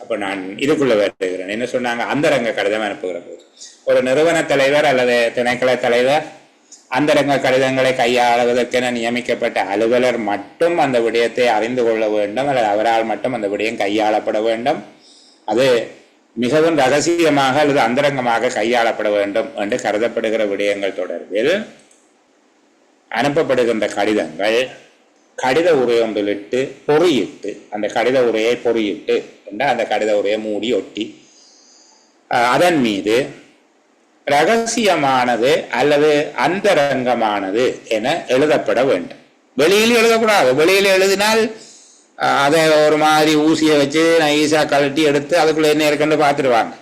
S1: அப்ப நான் இதுக்குள்ள வருகிறேன். என்ன சொன்னாங்க? அந்தரங்க கடிதம் அனுப்புகிற போது ஒரு நிறுவன தலைவர் அல்லது திணைக்கள தலைவர் அந்தரங்க கடிதங்களை கையாளுவதற்கென நியமிக்கப்பட்ட அலுவலர் மட்டும் அந்த விடயத்தை அறிந்து கொள்ள வேண்டும் அல்லது அவரால் மட்டும் அந்த விடயம் கையாளப்பட வேண்டும். அது மிகவும் ரகசியமாக அல்லது அந்தரங்கமாக கையாளப்பட வேண்டும் என்று கருதப்படுகிற விடயங்கள் தொடர்பில் அனுப்பப்படுகின்ற கடிதங்கள் கடித உரை ஒன்றிலிட்டு பொறியிட்டு அந்த கடித உரையை பொறியிட்டு அந்த கடித உரையை மூடி ஒட்டி அதன் மீது ரகசியமானது அல்லது அந்தரங்கமானது என எழுதப்பட வேண்டும். வெளியில் எழுதக்கூடாது. வெளியில் எழுதினால் அதை ஒரு மாதிரி ஊசியை வச்சு நைஸா கழட்டி எடுத்து அதுக்குள்ள என்ன இருக்குன்னு பார்த்துருவாங்க.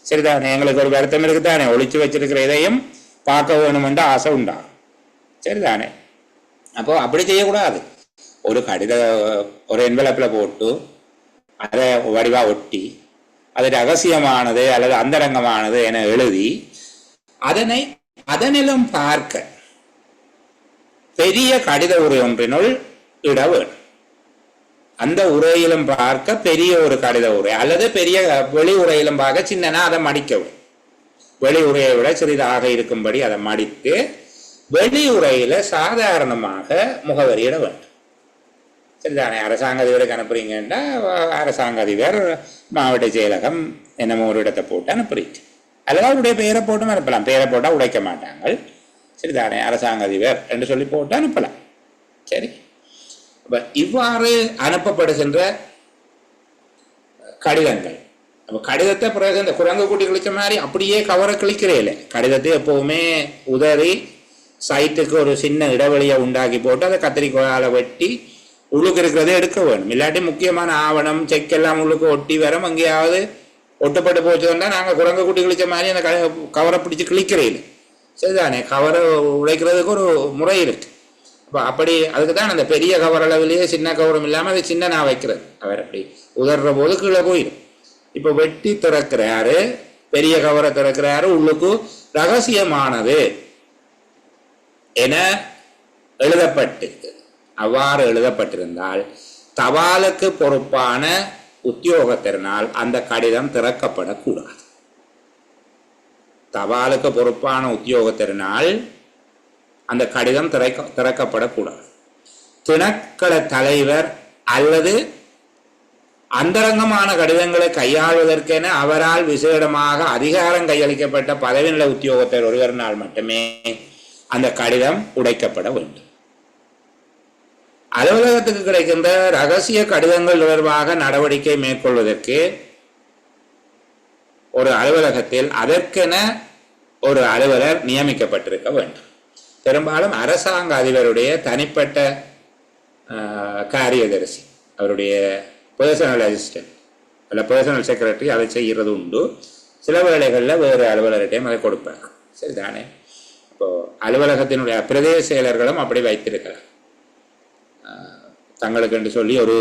S1: சரிதானே? எங்களுக்கு ஒரு வருத்தம் இருக்குதானே, ஒழிச்சு வச்சிருக்கிற இதையும் பார்க்க வேணுமென்று ஆசை உண்டாகும். சரிதானே? அப்போ அப்படி செய்யக்கூடாது. ஒரு ஒரு என்வலப்ல போட்டு அதை வடிவா ஒட்டி அது ரகசியமானது அல்லது அந்தரங்கமானது என எழுதி அதனிலும் பார்க்க பெரிய கடித உரை ஒன்றினுள் இட வேண்டும். அந்த உரையிலும் பார்க்க பெரிய ஒரு கடித உரை அல்லது பெரிய வெளி உரையிலும் பார்க்க சின்னனா அதை மடிக்க வேண்டும். வெளி உரையை விட சிறிதாக இருக்கும்படி அதை மடித்து வெளி உரையில சாதாரணமாக முகவரியிட வேண்டும். சரிதானே? அரசாங்க அதிபருக்கு அனுப்புறீங்கன்னா அரசாங்க அதிபர் மாவட்ட செயலகம் என்னமோ ஒரு இடத்தை போட்டு அனுப்புறீங்க. அல்லது அவருடைய பெயரை போட்டும் அனுப்பலாம். பெயரை போட்டால் உடைக்க மாட்டாங்க. சரிதானே? அரசாங்க அதிபர் என்று சொல்லி போட்டு அனுப்பலாம். சரி, இவ்வாறு அனுப்பப்படுகின்ற கடிதங்கள் கடிதத்தை பிறகு இந்த குரங்கு கூட்டி கிழிச்ச மாதிரி அப்படியே கவரை கிழிக்கிறேன். கடிதத்தை எப்பவுமே உதறி சைட்டுக்கு ஒரு சின்ன இடைவெளியை உண்டாக்கி போட்டு அதை கத்திரிக்கோளால வெட்டி உள்ளுக்கு இருக்கிறதே எடுக்க வேணும். இல்லாட்டி முக்கியமான ஆவணம் செக்கெல்லாம் உள்ளுக்கு ஒட்டி வரும். அங்கேயாவது ஒட்டுப்பட்டு போச்சுன்னா நாங்கள் குரங்கு கூட்டி கிழிச்ச மாதிரி அந்த கவரை பிடிச்சி கிழிக்கிறேன். சரிதானே? கவரை உழைக்கிறதுக்கு ஒரு முறை இருக்கு. அப்படி அதுக்கு தான் அந்த பெரிய கவர் அளவிலேயே சின்ன கவரும் இல்லாமல் அது சின்ன நான் வைக்கிறது. அவர் அப்படி உதர்ற போது கீழே போயிடும். இப்போ வெட்டி திறக்கிறாரு, பெரிய கவரை திறக்கிறாரு, உள்ளுக்கு ரகசியமானது என எழுதப்பட்டிருக்கு. அவ்வாறு எழுதப்பட்டிருந்தால் தபாலுக்கு பொறுப்பான உத்தியோகத்தினால் அந்த கடிதம் திறக்கப்படக்கூடாது. தபாலுக்கு பொறுப்பான உத்தியோகத்தினால் அந்த கடிதம் திறக்கப்படக்கூடாது. திணைக்கள தலைவர் அல்லது அந்தரங்கமான கடிதங்களை கையாளுவதற்கென அவரால் விசேடமாக அதிகாரம் கையளிக்கப்பட்ட பதவிநிலை உத்தியோகத்தர் ஒருவரினால் மட்டுமே அந்த கடிதம் உடைக்கப்பட வேண்டும். அலுவலகத்துக்கு கிடைக்கின்ற ரகசிய கடிதங்கள் தொடர்பாக நடவடிக்கை மேற்கொள்வதற்கு ஒரு அலுவலகத்தில் அதற்கென ஒரு அலுவலர் நியமிக்கப்பட்டிருக்க வேண்டும். பெரும்பாலும் அரசாங்க அதிபருடைய தனிப்பட்ட காரியதரிசி, அவருடைய பர்சனல் அசிஸ்டன்ட் அல்ல பர்சனல் செக்ரட்டரி அதை செய்கிறது உண்டு. சில வேளைகளில் வேறு அலுவலர்கிட்டையும் அதை கொடுப்பாங்க. சரிதானே? இப்போது அலுவலகத்தினுடைய பிரதேச செயலர்களும் அப்படி வைத்திருக்கிறார். தங்களுக்கு என்று சொல்லி ஒரு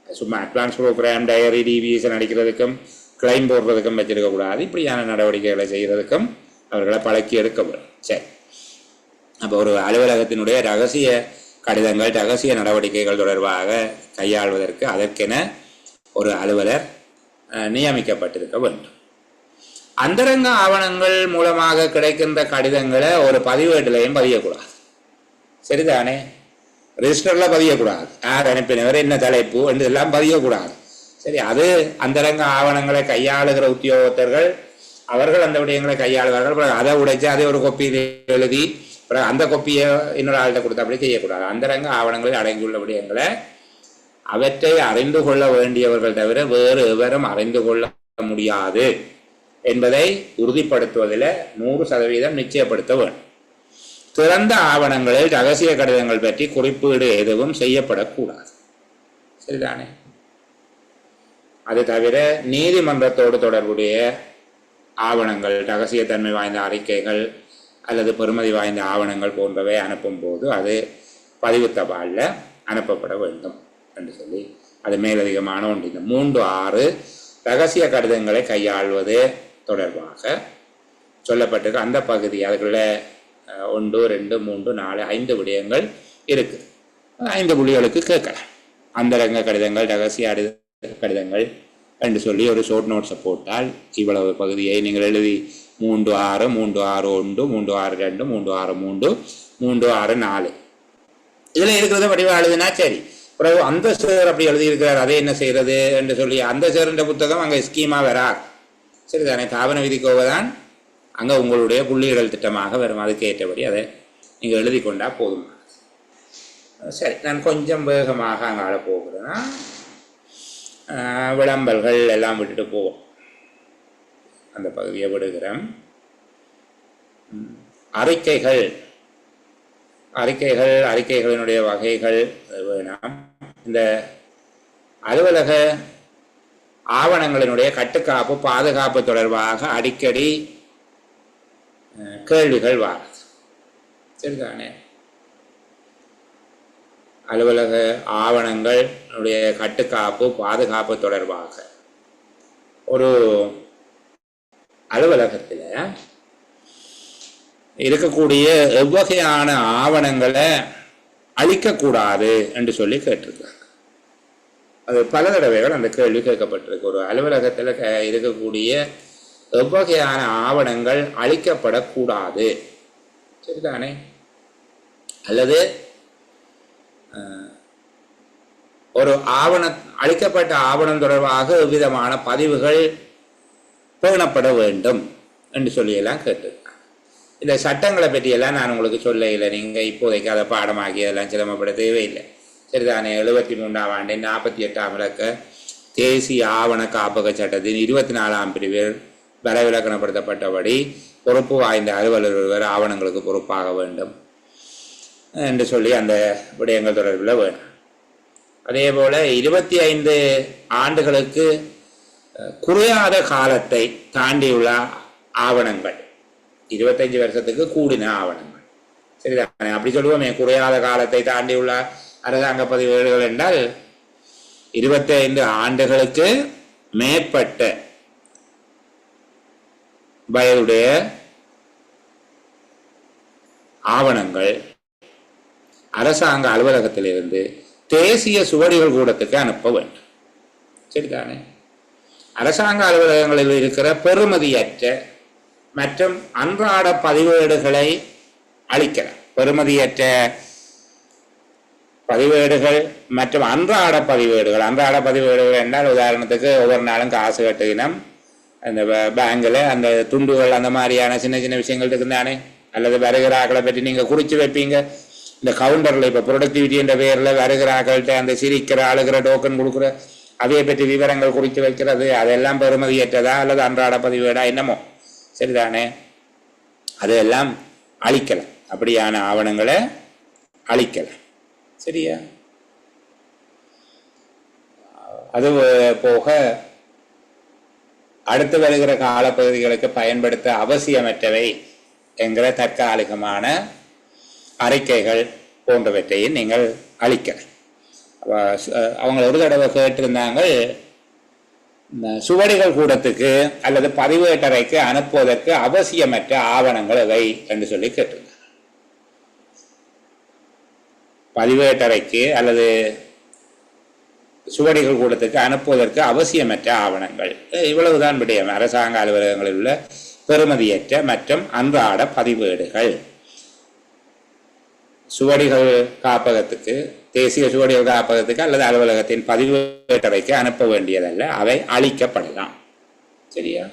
S1: சும்மா அட்வான்ஸ் ப்ரோக்ராம், டயரி, டிவிஎஸ் அடிக்கிறதுக்கும் கிளைம் போடுறதுக்கும் வச்சிருக்கக்கூடாது. இப்படியான நடவடிக்கைகளை செய்கிறதுக்கும் அவர்களை பழக்கி எடுக்க முடியும். சரி, அப்போ ஒரு அலுவலகத்தினுடைய ரகசிய கடிதங்கள், ரகசிய நடவடிக்கைகள் தொடர்பாக கையாள்வதற்கு அதற்கென ஒரு அலுவலர் நியமிக்கப்பட்டிருக்க வேண்டும். அந்தரங்க ஆவணங்கள் மூலமாக கிடைக்கின்ற கடிதங்களை ஒரு பதிவேட்டிலையும் பதியக்கூடாது. சரிதானே? ரெஜிஸ்டரில் பதியக்கூடாது. யார் அனுப்பினவர், என்ன தலைப்பு என்று எல்லாம் பதியக்கூடாது. சரி, அது அந்தரங்க ஆவணங்களை கையாளுகிற உத்தியோகத்தர்கள் அவர்கள் அந்த விடயங்களை கையாளுவார்கள். அதை உடைச்சு அதை ஒரு கொப்பி எழுதி அந்த கொப்பியை இன்னொரு ஆள்கிட்ட கொடுத்து அப்படி செய்யக்கூடாது. அந்தரங்க ஆவணங்களில் அடங்கியுள்ள விடயங்களை அவற்றை அறிந்து கொள்ள வேண்டியவர்கள் தவிர வேறு எவரும் அறிந்து கொள்ள முடியாது என்பதை உறுதிப்படுத்துவதில் 100% நிச்சயப்படுத்த வேண்டும். திறந்த ஆவணங்களில் ரகசிய கடிதங்கள் பற்றி குறிப்பீடு எதுவும் செய்யப்படக்கூடாது. சரிதானே? அது தவிர நீதிமன்றத்தோடு தொடர்புடைய ஆவணங்கள், ரகசியத்தன்மை வாய்ந்த அறிக்கைகள் அல்லது பெறுமதி வாய்ந்த ஆவணங்கள் போன்றவை அனுப்பும் போது அது பதிவு தபாலில் அனுப்பப்பட வேண்டும் என்று சொல்லி அது மேலதிகமான ஒன்று. இந்த 3.6 ரகசிய கடிதங்களை கையாள்வது தொடர்பாக சொல்லப்பட்டிருக்கு. அந்த பகுதி அதுக்குள்ள 1, 2, 3, 4, 5 விடயங்கள் இருக்குது. 5 புள்ளிகளுக்கு கேட்கலாம். அந்தரங்க கடிதங்கள், ரகசிய கடிதங்கள் என்று சொல்லி ஒரு ஷோர்ட் நோட்ஸை போட்டால் இவ்வளவு பகுதியை நீங்கள் எழுதி 3.6, 3.6.1, 3.6.2, 3.6.3, 3.6.4 இதில் இருக்கிறத வடிவா எழுதுனா சரி. பிறகு அந்த சேர் அப்படி எழுதியிருக்கிறார், அதை என்ன செய்கிறது என்று சொல்லி அந்த சேருன்ற புத்தகம் அங்கே ஸ்கீமாக வராது. சரிதானே? தாபன விதிக்கோவதான் அங்கே உங்களுடைய புள்ளியிடல் திட்டமாக வரும். அதுக்கு ஏற்றபடி அதை நீங்கள் எழுதி கொண்டால் போதும். சரி, நான் கொஞ்சம் வேகமாக அங்கே போகிறேன்னா விளம்பல்கள் எல்லாம் விட்டுட்டு போவோம். அந்த பகுதியை விடுகிறேன். அறிக்கைகளினுடைய வகைகள் வேணாம். இந்த அலுவலக ஆவணங்களினுடைய கட்டுக்காப்பு, பாதுகாப்பு தொடர்பாக அடிக்கடி கேள்விகள் வாருது. சரிதானே? அலுவலக ஆவணங்களுடைய கட்டுக்காப்பு, பாதுகாப்பு தொடர்பாக ஒரு அலுவலகத்தில் இருக்கக்கூடிய எவ்வகையான ஆவணங்களை அழிக்கக்கூடாது என்று சொல்லி கேட்டிருக்காங்க. அது பல தடவைகள் அந்த கேள்வி கேட்கப்பட்டிருக்கு. ஒரு அலுவலகத்தில் இருக்கக்கூடிய எவ்வகையான ஆவணங்கள் அழிக்கப்படக்கூடாது. சரிதானே? அல்லது ஒரு அழிக்கப்பட்ட ஆவணம் தொடர்பாக எவ்விதமான பதிவுகள் பேணப்பட வேண்டும் என்று சொல்லியெல்லாம் கேட்டிருக்காங்க. இந்த சட்டங்களை பற்றியெல்லாம் நான் உங்களுக்கு சொல்ல இல்லை. நீங்கள் இப்போதைக்கு அதை பாடமாகி அதெல்லாம் சிரமப்பட தேவையில்லை. சரிதானே? 73ஆம் ஆண்டின் 48ஆம் இலக்க தேசிய ஆவண காப்பக சட்டத்தின் 24ஆம் பிரிவில் வரைவிலக்கணப்படுத்தப்பட்டபடி பொறுப்பு வாய்ந்த அலுவலர் ஒருவர் ஆவணங்களுக்கு பொறுப்பாக வேண்டும் என்று சொல்லி அந்த விடயங்கள் தொடர்பில் வேணும். அதே போல் 25 ஆண்டுகளுக்கு குறையாத காலத்தை தாண்டியுள்ள ஆவணங்கள், 25 வருஷத்துக்கு கூடின ஆவணங்கள், சரிதானே? அப்படி சொல்லுவோமே, குறையாத காலத்தை தாண்டியுள்ள அரசாங்க பதிவேடுகள் என்றால் 25 ஆண்டுகளுக்கு மேற்பட்ட வயதுடைய ஆவணங்கள் அரசாங்க அலுவலகத்திலிருந்து தேசிய சுவடிகள் கூடத்துக்கு அனுப்ப வேண்டும். சரிதானே? அரசாங்க அலுவலகங்களில் இருக்கிற பெறுமதியற்ற மற்றும் அன்றாட பதிவேடுகளை அளிக்கலாம். பெறுமதியற்ற பதிவேடுகள் மற்றும் அன்றாட பதிவேடுகள் என்றால் உதாரணத்துக்கு ஒவ்வொரு நாளும் காசு கட்டுகினம், அந்த பேங்கில் அந்த துண்டுகள் அந்த மாதிரியான சின்ன சின்ன விஷயங்கள் இருக்குந்தானே, அல்லது வருகிறாக்களை பற்றி நீங்கள் குறித்து வைப்பீங்க. இந்த கவுண்டரில் இப்போ ப்ரொடக்டிவிட்டி என்ற பேரில் வருகிறாக்கள்கிட்ட அந்த சிரிக்கிற அழுகிற டோக்கன் கொடுக்குற அதையை பற்றி விவரங்கள் குறித்து வைக்கிறது, அதெல்லாம் பெறுமதியற்றதா அல்லது அன்றாட பதிவேடா என்னமோ, சரிதானே? அதையெல்லாம் அழிக்கலாம். அப்படியான ஆவணங்களை அழிக்கலாம். சரியா? அது போக அடுத்து வருகிற காலப்பகுதிகளுக்கு பயன்படுத்த அவசியமற்றவை என்கிற தற்காலிகமான அறிக்கைகள் போன்றவற்றையும் நீங்கள் அளிக்கலாம். அவங்க ஒரு தடவை கேட்டிருந்தாங்க, சுவடிகள் கூடத்துக்கு அல்லது பதிவேட்டறைக்கு அனுப்புவதற்கு அவசியமற்ற ஆவணங்கள் எவை என்று சொல்லி கேட்டிருந்தாங்க. பதிவேட்டறைக்கு அல்லது சுவடிகள் கூடத்துக்கு அனுப்புவதற்கு அவசியமற்ற ஆவணங்கள் இவ்வளவுதான் விடயம். அரசாங்க அலுவலகங்களில் உள்ள பெறுமதியற்ற மற்றும் அன்றாட பதிவேடுகள் சுவடிகள் காப்பகத்துக்கு, தேசிய சுவடிகள் காப்பகத்துக்கு அல்லது அலுவலகத்தின் பதிவேட்டறைக்கு அனுப்ப வேண்டியதல்ல, அவை அழிக்கப்படலாம். சரியா?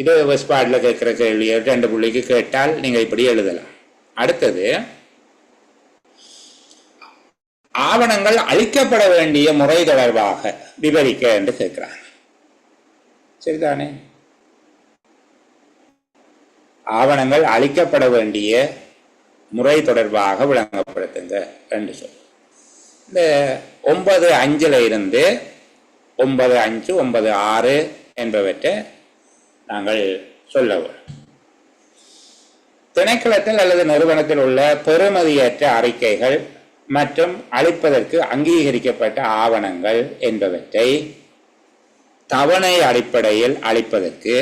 S1: இது வெஸ்பாடில் கேட்குற கேள்வி 2 புள்ளிக்கு கேட்டால் நீங்கள் இப்படி எழுதலாம். அடுத்தது, ஆவணங்கள் அழிக்கப்பட வேண்டிய முறை தொடர்பாக விவரிக்க என்று கேட்கிறாங்க. சரிதானே? ஆவணங்கள் அழிக்கப்பட வேண்டிய முறை தொடர்பாக விளங்கப்படுத்துங்க என்று சொல்லு. இந்த 9.5 இருந்து 9.5, 9.6 என்பவற்றை நாங்கள் சொல்ல வேண்டும். திணைக்களத்தில் அல்லது நிறுவனத்தில் உள்ள பெறுமதியற்ற அறிக்கைகள் மற்றும் அளிப்பதற்கு அங்கீகரிக்கப்பட்ட ஆவணங்கள் என்பவற்றை தவணை அடிப்படையில் அளிப்பதற்கு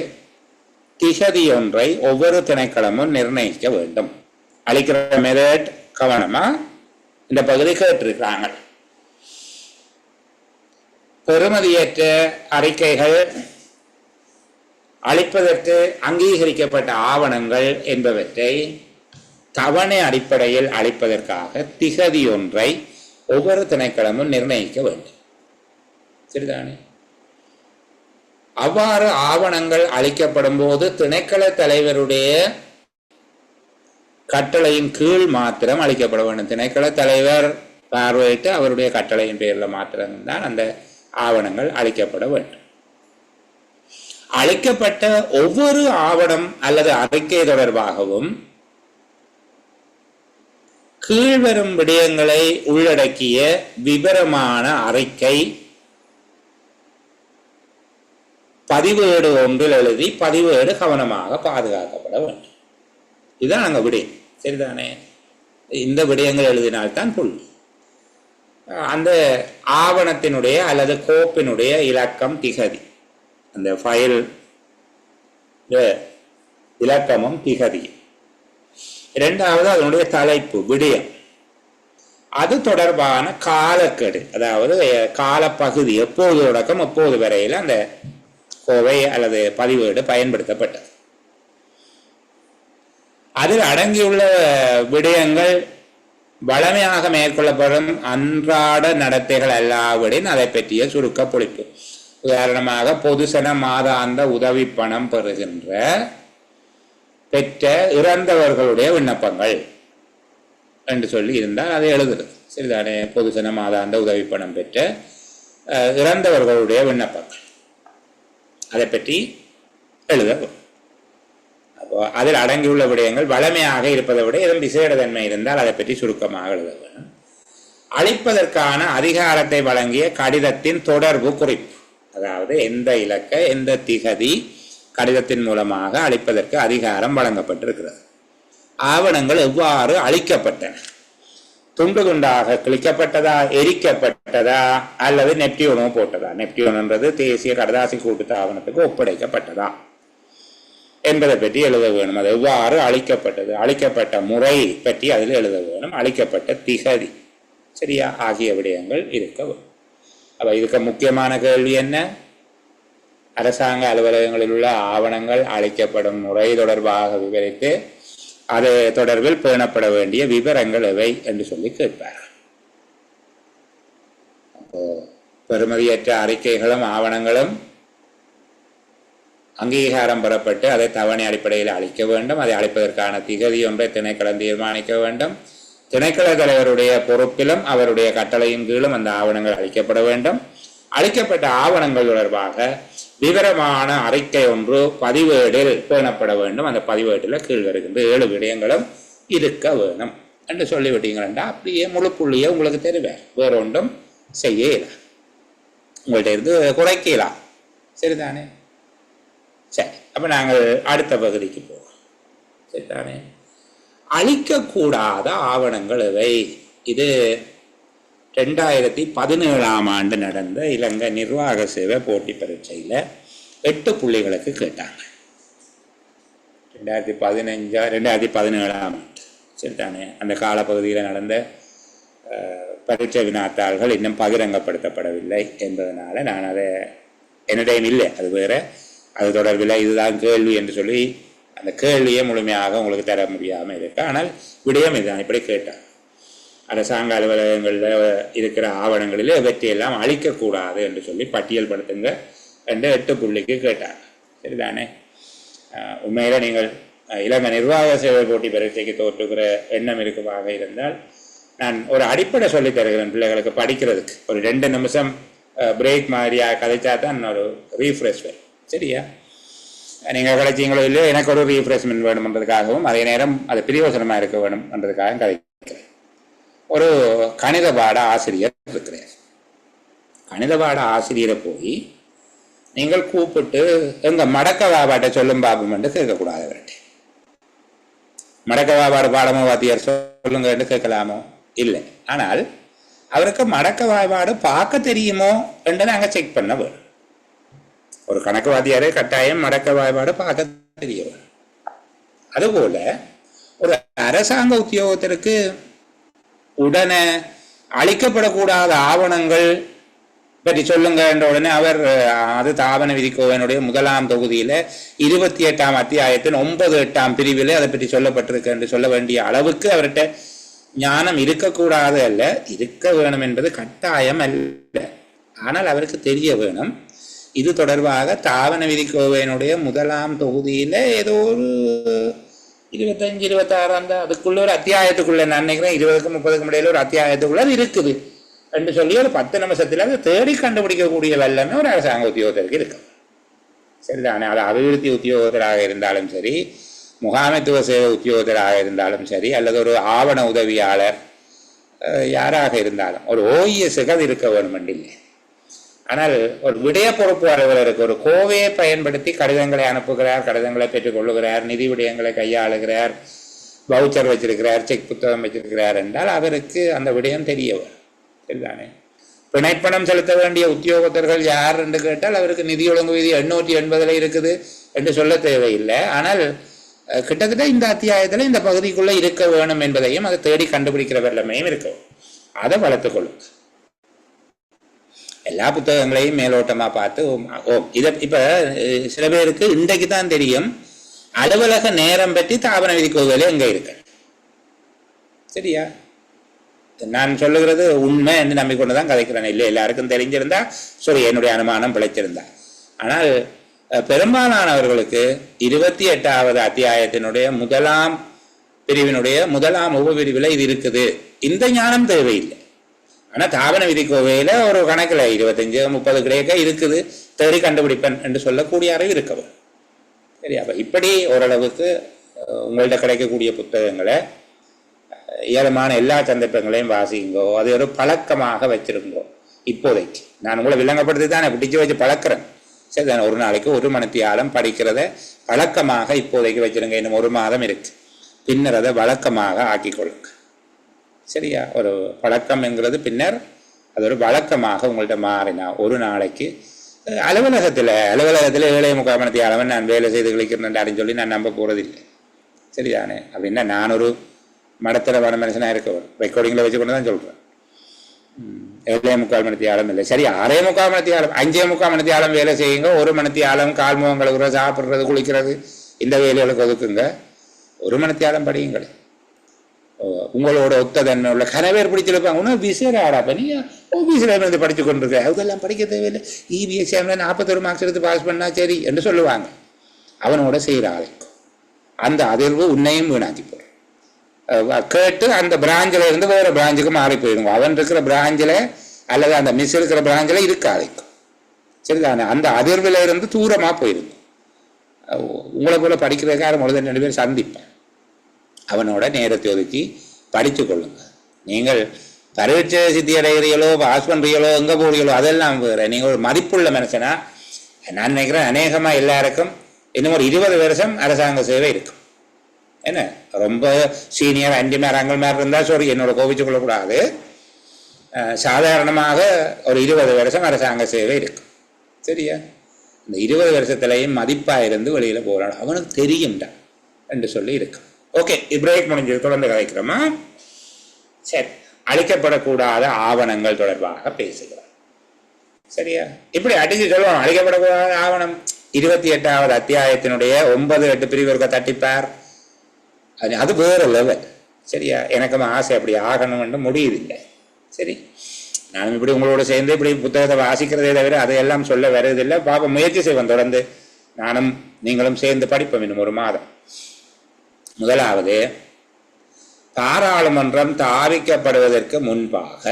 S1: திகதி ஒன்றை ஒவ்வொரு திணைக்களமும் நிர்ணயிக்க வேண்டும். அளிக்கிற மெத்தட் கவனமா இந்த பகுதி கேட்டிருக்கிறாங்க. பெறுமதியற்ற அறிக்கைகள், அளிப்பதற்கு அங்கீகரிக்கப்பட்ட ஆவணங்கள் என்பவற்றை தவணை அடிப்படையில் அளிப்பதற்காக திகதி ஒன்றை ஒவ்வொரு திணைக்களமும் நிர்ணயிக்க வேண்டும். சரிதானே? அவ்வாறு ஆவணங்கள் அளிக்கப்படும் போது திணைக்கள தலைவருடைய கட்டளையின் கீழ் மாத்திரம் அளிக்கப்பட வேண்டும். திணைக்கள தலைவர் பார்வையிட்டு அவருடைய கட்டளையின் பேரில் மாத்திரம்தான் அந்த ஆவணங்கள் அளிக்கப்பட வேண்டும். அளிக்கப்பட்ட ஒவ்வொரு ஆவணம் அல்லது அறிக்கை தொடர்பாகவும் கீழ்வரும் விடயங்களை உள்ளடக்கிய விவரமான அறிக்கை பதிவேடு ஒன்றில் எழுதி பதிவேடு கவனமாக பாதுகாக்கப்பட வேண்டும். இதுதான் நாங்கள் விடயம். சரிதானே? இந்த விடயங்கள் எழுதினால்தான் புள்ளி. அந்த ஆவணத்தினுடைய அல்லது கோப்பினுடைய இலக்கம் திகதி, அந்த ஃபைல் இலக்கமும் திகதி. இரண்டாவது அதனுடைய தலைப்பு விடயம், அது தொடர்பான காலக்கெடு, அதாவது காலப்பகுதி, எப்போது தொடக்கம் எப்போது வரையில் அந்த கோவை அல்லது பதிவேடு பயன்படுத்தப்பட்டது. அதில் அடங்கியுள்ள விடயங்கள் வளமையாக மேற்கொள்ளப்படும் அன்றாட நடத்தைகள் அல்லாவிடின் அதை பற்றிய சுருக்க பொழிப்பு. உதாரணமாக, பொதுசன மாதாந்த உதவி பணம் பெற்ற இறந்தவர்களுடைய விண்ணப்பங்கள் என்று சொல்லி இருந்தால் அதை எழுதுறது. சரிதானே? பொதுசன மாதாந்த உதவி பணம் பெற்ற இறந்தவர்களுடைய விண்ணப்பங்கள், அதை பற்றி எழுத. அப்போ அதில் அடங்கியுள்ள விடயங்கள் வளமையாக இருப்பதை விட எதுவும் விசேடத்தன்மை இருந்தால் அதை பற்றி சுருக்கமாக எழுத வேண்டும். அளிப்பதற்கான அதிகாரத்தை வழங்கிய கடிதத்தின் தொடர்பு குறிப்பு, அதாவது எந்த இலக்க எந்த திகதி கடிதத்தின் மூலமாக அளிப்பதற்கு அதிகாரம் வழங்கப்பட்டிருக்கிறது, ஆவணங்கள் எவ்வாறு அழிக்கப்பட்டன, துண்டு துண்டாக கிழிக்கப்பட்டதா, எரிக்கப்பட்டதா, அல்லது நெப்டியோனோ போட்டதா, நெப்டியோன்ன்றது தேசிய கடதாசி கூட்டு ஆவணத்துக்கு ஒப்படைக்கப்பட்டதா என்பதை பற்றி எழுத வேணும். அது எவ்வாறு அழிக்கப்பட்டது, அழிக்கப்பட்ட முறை பற்றி அதில் எழுத வேணும், அழிக்கப்பட்ட திகதி சரியா ஆகிய விடயங்கள் இருக்க வேணும். அப்ப இதுக்கு முக்கியமான கேள்வி என்ன? அரசாங்க அலுவலகங்களில் உள்ள ஆவணங்கள் அழிக்கப்படும் முறை தொடர்பாக விவரித்து அது தொடர்பில் பேணப்பட வேண்டிய விவரங்கள் எவை என்று சொல்லி கேட்பார்கள். பெறுமதியற்ற அறிக்கைகளும் ஆவணங்களும் அங்கீகாரம் பெறப்பட்டு அதை தவணை அடிப்படையில் அளிக்க வேண்டும். அதை அளிப்பதற்கான திகதி ஒன்றை திணைக்களம் தீர்மானிக்க வேண்டும். திணைக்கள தலைவருடைய பொறுப்பிலும் அவருடைய கட்டளையின் கீழும் அந்த ஆவணங்கள் அளிக்கப்பட வேண்டும். அளிக்கப்பட்ட ஆவணங்கள் தொடர்பாக விவரமான அறிக்கை ஒன்று பதிவேடில் பேணப்பட வேண்டும். அந்த பதிவேட்டில் கீழ் வருகின்ற 7 விடயங்களும் இருக்க வேணும் என்று சொல்லிவிட்டீங்களா அப்படியே முழு புள்ளியே உங்களுக்கு தெரிவார். வேற ஒன்றும் செய்யலாம், உங்கள்கிட்ட இருந்து குறைக்கலாம். சரிதானே? சரி, அப்ப நாங்கள் அடுத்த பகுதிக்கு போவோம். சரிதானே? அழிக்கக்கூடாத ஆவணங்கள் இவை. இது 2017ஆம் ஆண்டு நடந்த இலங்கை நிர்வாக சேவை போட்டி பரீட்சையில் 8 புள்ளிகளுக்கு கேட்டாங்க. 2017ஆம் ஆண்டு சரிதானே? அந்த காலப்பகுதியில் நடந்த பரீட்சை வினாத்தாள்கள் இன்னும் பகிரங்கப்படுத்தப்படவில்லை என்பதனால நான் அதை என்னிடையும் இல்லை, அது வேற, அது தொடர்பில் இதுதான் கேள்வி என்று சொல்லி அந்த கேள்வியை முழுமையாக உங்களுக்கு தர முடியாமல் இருக்கு. ஆனால் விடயம் இதுதான். இப்படி கேட்டாங்க, அரசாங்க அலுவலகங்களில் இருக்கிற ஆவணங்களில் இவற்றையெல்லாம் அழிக்கக்கூடாது என்று சொல்லி பட்டியல் படுத்துங்க என்று 8 புள்ளிக்கு கேட்டாங்க. சரிதானே? உண்மையில் நீங்கள் இலங்கை நிர்வாக சேவை போட்டி பரீட்சைக்கு தோற்றுகிற எண்ணம் இருக்குமாக இருந்தால் நான் ஒரு அடிப்படை சொல்லித் தருகிறேன் பிள்ளைகளுக்கு படிக்கிறதுக்கு. ஒரு 2 நிமிஷம் பிரேக் மாதிரியாக கதைச்சா தான் ஒரு ரீஃப்ரெஷ் வரும். சரியா? நீங்கள் கதைச்சிங்களோ இல்லையோ எனக்கு ஒரு ரீஃப்ரெஷ்மெண்ட் வேணும்ன்றதுக்காகவும் அதே நேரம் அது பிரயோசனமாக இருக்க வேணும்ன்றதுக்காக கதைக்கிறேன். ஒரு கணித பாட ஆசிரியர் இருக்கிறார். கணித பாட ஆசிரியரை போய் நீங்கள் கூப்பிட்டு எங்க மடக்க வாபாட்டை சொல்லும் பாபம் என்று கேட்கக்கூடாது. அவர்கிட்ட மடக்க வாபாடு பாடமோ வாத்தியார் சொல்லுங்க என்று கேட்கலாமோ? இல்லை. ஆனால் அவருக்கு மடக்க வாய்பாடு பார்க்க தெரியுமோ என்று நாங்கள் செக் பண்ண வேணும். ஒரு கணக்கு வாத்தியாரே கட்டாயம் மடக்க வாய்பாடு பார்க்க தெரிய வேணும். அதுபோல ஒரு அரசாங்க உத்தியோகத்திற்கு உடனே அளிக்கப்படக்கூடாத ஆவணங்கள் பற்றி சொல்லுங்க என்ற உடனே அவர் அது தாவன விதிக்கோவனுடைய 1ஆம் தொகுதியில 28ஆம் அத்தியாயத்தின் 9/8 பிரிவில் அதை பற்றி சொல்லப்பட்டிருக்கு என்று சொல்ல வேண்டிய அளவுக்கு அவர்கிட்ட ஞானம் இருக்கக்கூடாது அல்ல, இருக்க வேணும் என்பது கட்டாயம் அல்ல. ஆனால் அவருக்கு தெரிய வேணும். இது தொடர்பாக தாவன விதிக்கோவையினுடைய 1ஆம் தொகுதியில ஏதோ ஒரு 25-26 அந்த அதுக்குள்ள ஒரு அத்தியாயத்துக்குள்ள, நான் நினைக்கிறேன் 20க்கும் 30க்கும் இடையில ஒரு அத்தியாயத்துக்குள்ள இருக்குது என்று சொல்லி ஒரு 10 நிமிஷத்துல அதை தேடி கண்டுபிடிக்கக்கூடிய வல்லமை ஒரு அரசாங்க உத்தியோகத்திற்கு இருக்கு. சரிதானே? அது அபிவிருத்தி உத்தியோகத்தராக இருந்தாலும் சரி, முகாமைத்துவ சேவை உத்தியோகத்தராக இருந்தாலும் சரி, அல்லது ஒரு ஆவண உதவியாளர் யாராக இருந்தாலும் ஒரு ஓஇஎஸ்க்கு அது இருக்க வேணும் இல்லை. ஆனால் ஒரு விடய பொறுப்பு அலுவலருக்கு ஒரு கோவையை பயன்படுத்தி கடிதங்களை அனுப்புகிறார், கடிதங்களை பெற்றுக்கொள்ளுகிறார், நிதி விடயங்களை கையாளுகிறார், வவுச்சர் வச்சிருக்கிறார், செக் புத்தகம் வச்சிருக்கிறார் என்றால் அவருக்கு அந்த விடயம் தெரிய வரும். சரிதானே? பிணைப்பணம் செலுத்த வேண்டிய உத்தியோகத்தர்கள் யார் என்று கேட்டால் அவருக்கு நிதி ஒழுங்கு விதி 880 இருக்குது என்று சொல்ல தேவையில்லை. ஆனால் கிட்டத்தட்ட இந்த அத்தியாயத்தில் இந்த பகுதிக்குள்ள இருக்க வேணும் என்பதையும் அதை தேடி கண்டுபிடிக்கிற வல்லமையும் இருக்கும். அதை வளர்த்துக்கொள்ளும். எல்லா புத்தகங்களையும் மேலோட்டமா பார்த்து இதை இப்ப சில பேருக்கு இன்றைக்கு தான் தெரியும் அலுவலக நேரம் பற்றி தாபன விதிக்கோவிலே எங்க இருக்கு. சரியா? நான் சொல்லுகிறது உண்மை என்று நம்பிக்கொண்டுதான் கதைக்கிறேன். இல்லை எல்லாருக்கும் தெரிஞ்சிருந்தா சரி, என்னுடைய அனுமானம் பிழைச்சிருந்தா. ஆனால் பெரும்பாலானவர்களுக்கு 28வது அத்தியாயத்தினுடைய 1ஆம் பிரிவினுடைய 1ஆம் உபபிரிவில் இது இருக்குது. இந்த ஞானம் தேவையில்லை. ஆனா தாபன விதிக்கோவையில ஒரு கணக்குல 25-30 கிடைக்க இருக்குது, தேடி கண்டுபிடிப்பேன் என்று சொல்லக்கூடிய அறிவு இருக்கவும். சரி, அப்ப இப்படி ஓரளவுக்கு உங்கள்கிட்ட கிடைக்கக்கூடிய புத்தகங்களை ஏலமான எல்லா சந்தர்ப்பங்களையும் வாசிங்கோ, அது ஒரு பழக்கமாக வச்சிருங்கோ. இப்போதைக்கு நான் உங்களை விளங்கப்படுத்தி தான் பிடிச்சு வச்சு பழக்கிறேன். சரி தானே? ஒரு நாளைக்கு 1 மணித்தியாலம் படிக்கிறத பழக்கமாக இப்போதைக்கு வச்சிருங்க. இன்னும் 1 மாதம் இருக்கு. பின்னர் அதை வழக்கமாக ஆக்கிக்கொள்ளுங்க. சரியா? ஒரு பழக்கம் என்கிறது பின்னர் அது ஒரு வழக்கமாக உங்கள்கிட்ட மாறினா ஒரு நாளைக்கு அலுவலகத்தில் 7:45 மணி அளவன் நான் வேலை செய்து கழிக்கிறேன் அப்படின்னு சொல்லி நான் நம்ப போகிறதில்லை. சரிதானே? அப்படின்னா நான் ஒரு மடத்தில் வர மனுஷனாக இருக்கவன் ரெக்கார்டிங்கில் வச்சு கொண்டு தான் சொல்கிறேன். 7:45 மணி இல்லை, சரி 6:45 மணி 5:45 மணி வேலை செய்யுங்க. 1 மணி கால் முகம் கழுவுறது, சாப்பிட்றது, குளிக்கிறது, இந்த வேலைகளுக்கு ஒதுக்குங்க. 1 மணி படியுங்கள். உங்களோட ஒத்ததன்மை உள்ள கனவேர் பிடிச்சிருப்பாங்க. ஒன்றும் விசேட ஆடாப்ப நீ ஆஃபீஸில் இருந்து படித்து கொண்டிருக்க, அதெல்லாம் படிக்க தேவையில்லை, இபி எக்ஸாமில் 41 மார்க்ஸ் எடுத்து பாஸ் பண்ணா சரி என்று சொல்லுவாங்க. அவனோட செய்கிற ஆளைக்கும் அந்த அதிர்வு உன்னையும் வீணாக்கி போடும். கேட்டு அந்த பிராஞ்சில் இருந்து வேறு பிராஞ்சுக்கு மாறி போயிடுங்க. அவன் இருக்கிற பிராஞ்சில் அல்லது அந்த மிஸ் இருக்கிற பிராஞ்சில் இருக்க ஆளைக்கும். சரிதானே? அந்த அதிர்வில் இருந்து தூரமாக போயிடுங்க. உங்களை போல படிக்கிறதுக்காக முதல்ல 2 பேர் சந்திப்பேன். அவனோட நேரத்தை ஒதுக்கி படித்து கொள்ளுங்க. நீங்கள் பரீட்சை சித்தி அடைகிறீங்களோ, பாஸ் பண்ணுறீங்களோ, எங்கே போகிறீங்களோ அதெல்லாம் வேறு. நீங்கள் ஒரு மதிப்புள்ள மனுஷனா நான் நினைக்கிறேன். அநேகமாக எல்லாருக்கும் இன்னும் ஒரு 20 வருஷம் அரசாங்க சேவை இருக்கும். என்ன ரொம்ப சீனியர் அண்டிமார் அங்கல்மார் இருந்தால் சாரி என்னோட கோபிச்சு கொள்ளக்கூடாது. சாதாரணமாக ஒரு 20 வருஷம் அரசாங்க சேவை இருக்கும். சரியா? இந்த 20 வருஷத்துலையும் மதிப்பாக இருந்து வெளியில் போகிறான். அவனுக்கு தெரியும்டா என்று சொல்லி இருக்கும். ஓகே, பிரேக் முடிஞ்சது, தொடர்ந்து கதைக்கிறோமா? சரி, அழிக்கப்படக்கூடாத ஆவணங்கள் தொடர்பாக பேசுகிறார். சரியா? இப்படி அடிச்சு சொல்லுவாங்க. அழிக்கப்படக்கூடாத ஆவணம் 28வது அத்தியாயத்தினுடைய 9-8 பிரிவு தட்டிப்பார். அது வேற லெவல். சரியா? எனக்கும் ஆசை அப்படி ஆகணும்னு முடியுதில்லை. சரி, நானும் இப்படி உங்களோட சேர்ந்து இப்படி புத்தகத்தை வாசிக்கிறதே தவிர அதையெல்லாம் சொல்ல வருவதில்லை. பாப்ப முயற்சி செய்வோம் தொடர்ந்து. நானும் நீங்களும் சேர்ந்து படிப்போம் இன்னும் 1 மாதம். முதலாவது, பாராளுமன்றம் தாவிக்கப்படுவதற்கு முன்பாக,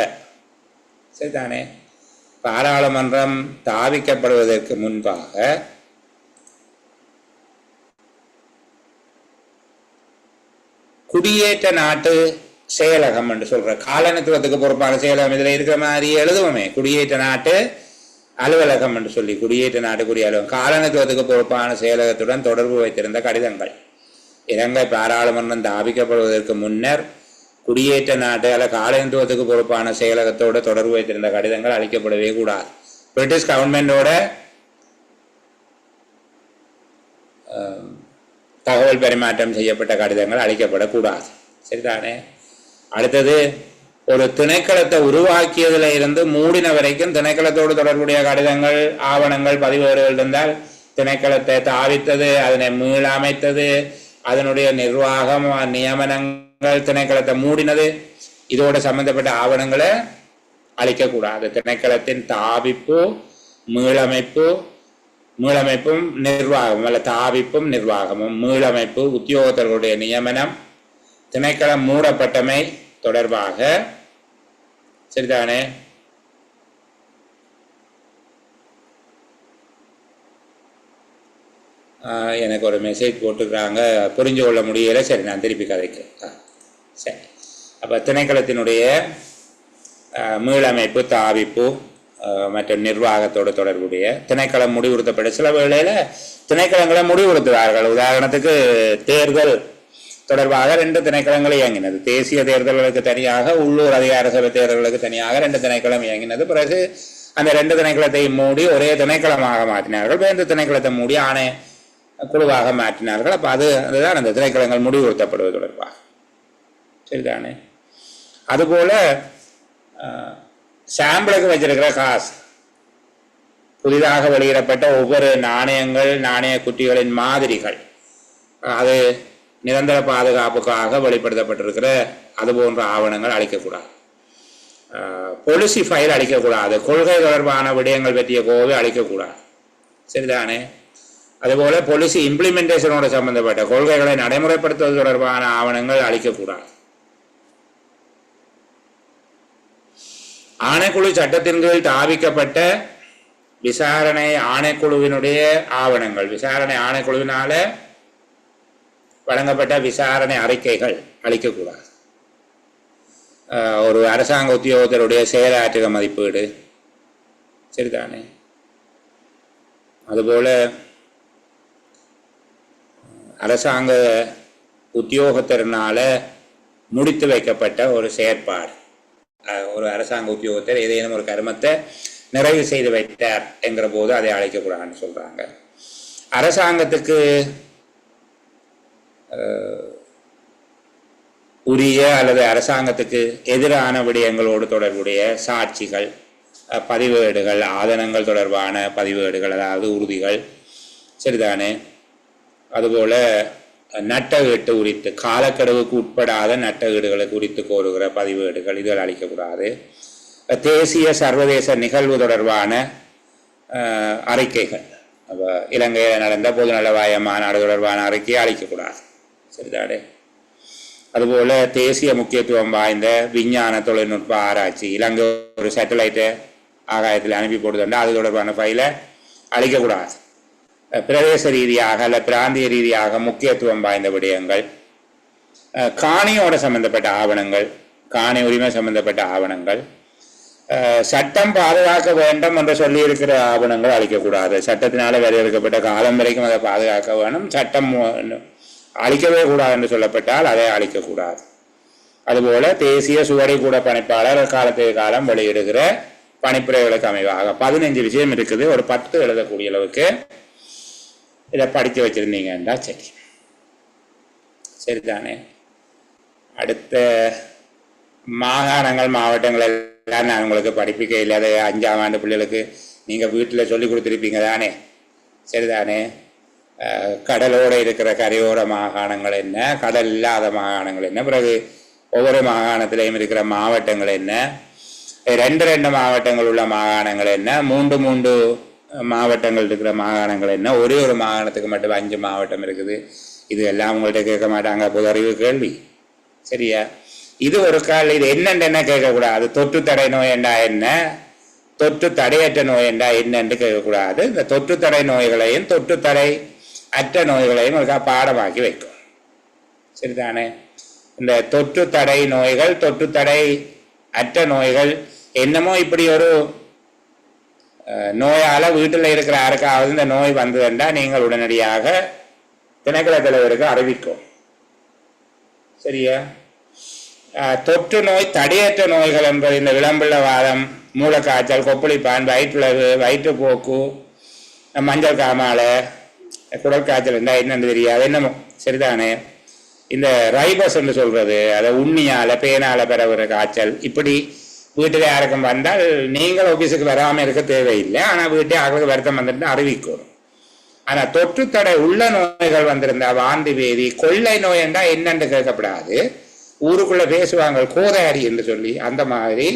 S1: சரிதானே? பாராளுமன்றம் தாவிக்கப்படுவதற்கு முன்பாக குடியேற்ற நாட்டு செயலகம் என்று சொல்ற காலனித்துவத்துக்கு பொறுப்பான செயலகம் இதுல இருக்கிற மாதிரி எழுதுவோமே, குடியேற்ற நாட்டு அலுவலகம் என்று சொல்லி, குடியேற்ற நாட்டு அலுவலகம் காலனித்துவத்துக்கு பொறுப்பான செயலகத்துடன் தொடர்பு வைத்திருந்த கடிதங்கள். இலங்கை பாராளுமன்றம் தாபிக்கப்படுவதற்கு முன்னர் குடியேற்ற நாட்டு அல்ல காலனித்துவத்துக்கு பொறுப்பான செயலகத்தோடு தொடர்பு வைத்திருந்த கடிதங்கள் அளிக்கப்படவே கூடாது. பிரிட்டிஷ் கவர்மெண்டோட தகவல் பரிமாற்றம் செய்யப்பட்ட கடிதங்கள் அளிக்கப்படக்கூடாது. சரிதானே? அடுத்தது, ஒரு திணைக்களத்தை உருவாக்கியதுல இருந்து மூடின வரைக்கும் திணைக்களத்தோடு தொடர்புடைய கடிதங்கள், ஆவணங்கள், பதிவேடுகள் இருந்தால் திணைக்களத்தை தாவித்தது, அதனை மீளமைத்தது, அதனுடைய நிர்வாகம், நியமனங்கள், திணைக்களத்தை மூடினது, இதோட சம்பந்தப்பட்ட ஆவணங்களை அளிக்கக்கூடாது. திணைக்களத்தின் தாவிப்பு, மீளமைப்பும் நிர்வாகமும் அல்ல, தாவிப்பும் நிர்வாகமும், மீளமைப்பு, உத்தியோகத்தர்களுடைய நியமனம், திணைக்களம் மூடப்பட்டமை தொடர்பாக. சரிதானே? எனக்கு ஒரு மெசேஜ் போட்டுக்கிறாங்க, புரிஞ்சு கொள்ள முடியலை. சரி, நான் திருப்பி கதைக்கிறேன். சரி, அப்போ திணைக்களத்தினுடைய மீளமைப்பு, தாவிப்பு மற்றும் நிர்வாகத்தோடு தொடர்புடைய திணைக்களம் முடிவுறுத்தப்பட்ட சில வேளையில் திணைக்களங்களை முடிவுறுத்துவார்கள். உதாரணத்துக்கு தேர்தல் தொடர்பாக 2 திணைக்களங்கள் இயங்கினது. தேசிய தேர்தல்களுக்கு தனியாக, உள்ளூர் அதிகார சபை தேர்தல்களுக்கு தனியாக 2 திணைக்களம் இயங்கினது. பிறகு அந்த 2 திணைக்களத்தை மூடி ஒரே திணைக்களமாக மாற்றினார்கள். வேறு திணைக்களத்தை மூடி ஆணை குழுவாக மாற்றினார்கள். அப்போ அதுதான் அந்த திணைக்களங்கள் முடிவுறுத்தப்படுவது தொடர்பாக. சரிதானே? அதுபோல சாம்பிளுக்கு வச்சிருக்கிற காசு, புதிதாக வெளியிடப்பட்ட ஒவ்வொரு நாணயங்கள், நாணய குட்டிகளின் மாதிரிகள், அது நிரந்தர பாதுகாப்புக்காக வெளிப்படுத்தப்பட்டிருக்கிற அது போன்ற ஆவணங்கள் அளிக்கக்கூடாது. Policy file அளிக்கக்கூடாது. கொள்கை தொடர்பான விடயங்கள் பற்றிய கோவை அளிக்கக்கூடாது. சரிதானே? அதுபோல பொலிசி இம்ப்ளிமெண்டேஷனோட சம்பந்தப்பட்ட கொள்கைகளை நடைமுறைப்படுத்துவது தொடர்பான ஆவணங்கள் அளிக்கக்கூடாது. ஆணைக்குழு சட்டத்தின் கீழ் தாவிக்கப்பட்ட விசாரணை ஆணைக்குழுவினுடைய ஆவணங்கள், விசாரணை ஆணைக்குழுவினால வழங்கப்பட்ட விசாரணை அறிக்கைகள் அளிக்கக்கூடாது. ஒரு அரசாங்க உத்தியோகத்தருடைய செயலாற்றுக மதிப்பீடு. சரிதானே? அதுபோல அரசாங்க உத்தியோகத்தினால முடித்து வைக்கப்பட்ட ஒரு செயற்பாடு. ஒரு அரசாங்க உத்தியோகத்தர் ஏதேனும் ஒரு கர்மத்தை நிறைவு செய்து வைத்தார் என்கிற போது அதை அழைக்கக்கூடாதுன்னு சொல்கிறாங்க. அரசாங்கத்துக்கு உரிய அல்லது அரசாங்கத்துக்கு எதிரான விடயங்களோடு தொடர்புடைய சாட்சிகள், பதிவேடுகள், ஆதனங்கள் தொடர்பான பதிவேடுகள், அதாவது உறுதிகள், சரிதானே, அதுபோல் நட்டஈட்டு குறித்து காலக்கெடுவுக்கு உட்படாத நட்டஈடுகளை குறித்து கோருகிற பதிவேடுகள் இதுகள் அளிக்கக்கூடாது. தேசிய சர்வதேச நிகழ்வு தொடர்பான அறிக்கைகள், இலங்கையில் நடந்த பொதுநலவாய மாநாடு தொடர்பான அறிக்கையை அளிக்கக்கூடாது, சரிதானே. அதுபோல் தேசிய முக்கியத்துவம் வாய்ந்த விஞ்ஞான தொழில்நுட்ப ஆராய்ச்சி, இலங்கை ஒரு சேட்டலைட்டை ஆகாயத்தில் அனுப்பி போடுதுண்டா அது தொடர்பான ஃபைலை அளிக்கக்கூடாது. பிரதேச ரீதியாக அல்ல பிராந்திய ரீதியாக முக்கியத்துவம் வாய்ந்த விடயங்கள், காணியோட சம்பந்தப்பட்ட ஆவணங்கள், காணி உரிமை சம்பந்தப்பட்ட ஆவணங்கள், சட்டம் பாதுகாக்க வேண்டும் என்று சொல்லி இருக்கிற ஆவணங்கள் அளிக்கக்கூடாது. சட்டத்தினால வரையறுக்கப்பட்ட காலம் வரைக்கும் அதை பாதுகாக்க வேணும், சட்டம் அளிக்கவே கூடாது என்று சொல்லப்பட்டால் அதை அளிக்கக்கூடாது. அதுபோல தேசிய சுவடை கூட பணிப்பாளர் காலத்துக்கு காலம் வெளியிடுகிற பணிப்புரைகளுக்கு அமைவாக 15 விஷயம் இருக்குது. ஒரு 10 எழுதக்கூடிய அளவுக்கு இதை படித்து வச்சிருந்தீங்கன்னா சரி, சரிதானே. அடுத்த மாகாணங்கள் மாவட்டங்கள் எல்லாம் நான் உங்களுக்கு படிப்பிக்க இல்லாத 5ஆம் ஆண்டு பிள்ளைகளுக்கு நீங்கள் வீட்டில் சொல்லி கொடுத்துருப்பீங்க தானே, சரிதானே. கடலோடு இருக்கிற கரையோர மாகாணங்கள் என்ன, கடல் இல்லாத மாகாணங்கள் என்ன, பிறகு ஒவ்வொரு மாகாணத்திலையும் இருக்கிற மாவட்டங்கள் என்ன, 2 மாவட்டங்கள் உள்ள மாகாணங்கள் என்ன, 3 மாவட்டங்கள் இருக்கிற மாகாணங்கள் என்ன, ஒரே ஒரு மாகாணத்துக்கு மட்டும் 5 மாவட்டம் இருக்குது. இது எல்லாம் உங்கள்கிட்ட கேட்க மாட்டாங்க, பொது அறிவு கேள்வி, சரியா. இது ஒரு கால் இது என்னென்ன கேட்கக்கூடாது. தொற்று தடை நோய் என்றா என்ன, தொற்று தடையற்ற நோய் என்றா என்னென்று கேட்கக்கூடாது. இந்த தொற்று தடை நோய்களையும் தொற்று தடை அற்ற நோய்களையும் ஒரு பாடமாக்கி வைக்கும், சரிதானே. இந்த தொற்று தடை நோய்கள் தொற்று தடை அற்ற நோய்கள் என்னமோ இப்படி ஒரு நோயால் வீட்டில் இருக்கிற யாருக்காவது இந்த நோய் வந்ததுண்டா நீங்கள் உடனடியாக திணைக்கள தலைவருக்கு அறிவிக்கும், சரியா. தொற்று நோய் தடையற்ற நோய்கள் என்பது இந்த விளம்புள்ளவாதம், மூளைக்காய்ச்சல், கொப்பளிப்பான், வயிற்றுளவு, வயிற்றுப்போக்கு, மஞ்சள் காமாலை, குடல் காய்ச்சல் இருந்தால் என்னென்னு தெரியாது, என்னமோ, சரிதானே. இந்த ரைபஸ் என்று சொல்றது, அதை உண்ணியால் பேனால் பரவுற காய்ச்சல், இப்படி வீட்டில் யாருக்கும் வந்தால் நீங்கள் ஆஃபீஸுக்கு வராமல் இருக்க தேவையில்லை. ஆனால் வீட்டை அவங்களுக்கு வருத்தம் வந்துட்டு அறிவிக்கணும். ஆனால் தொற்று தடை உள்ள நோய்கள் வந்திருந்தா வாந்தி பேதி கொள்ளை நோய் என்றால் என்னென்று கேட்கப்படாது. ஊருக்குள்ளே பேசுவாங்க கோதாரி என்று சொல்லி, அந்த மாதிரி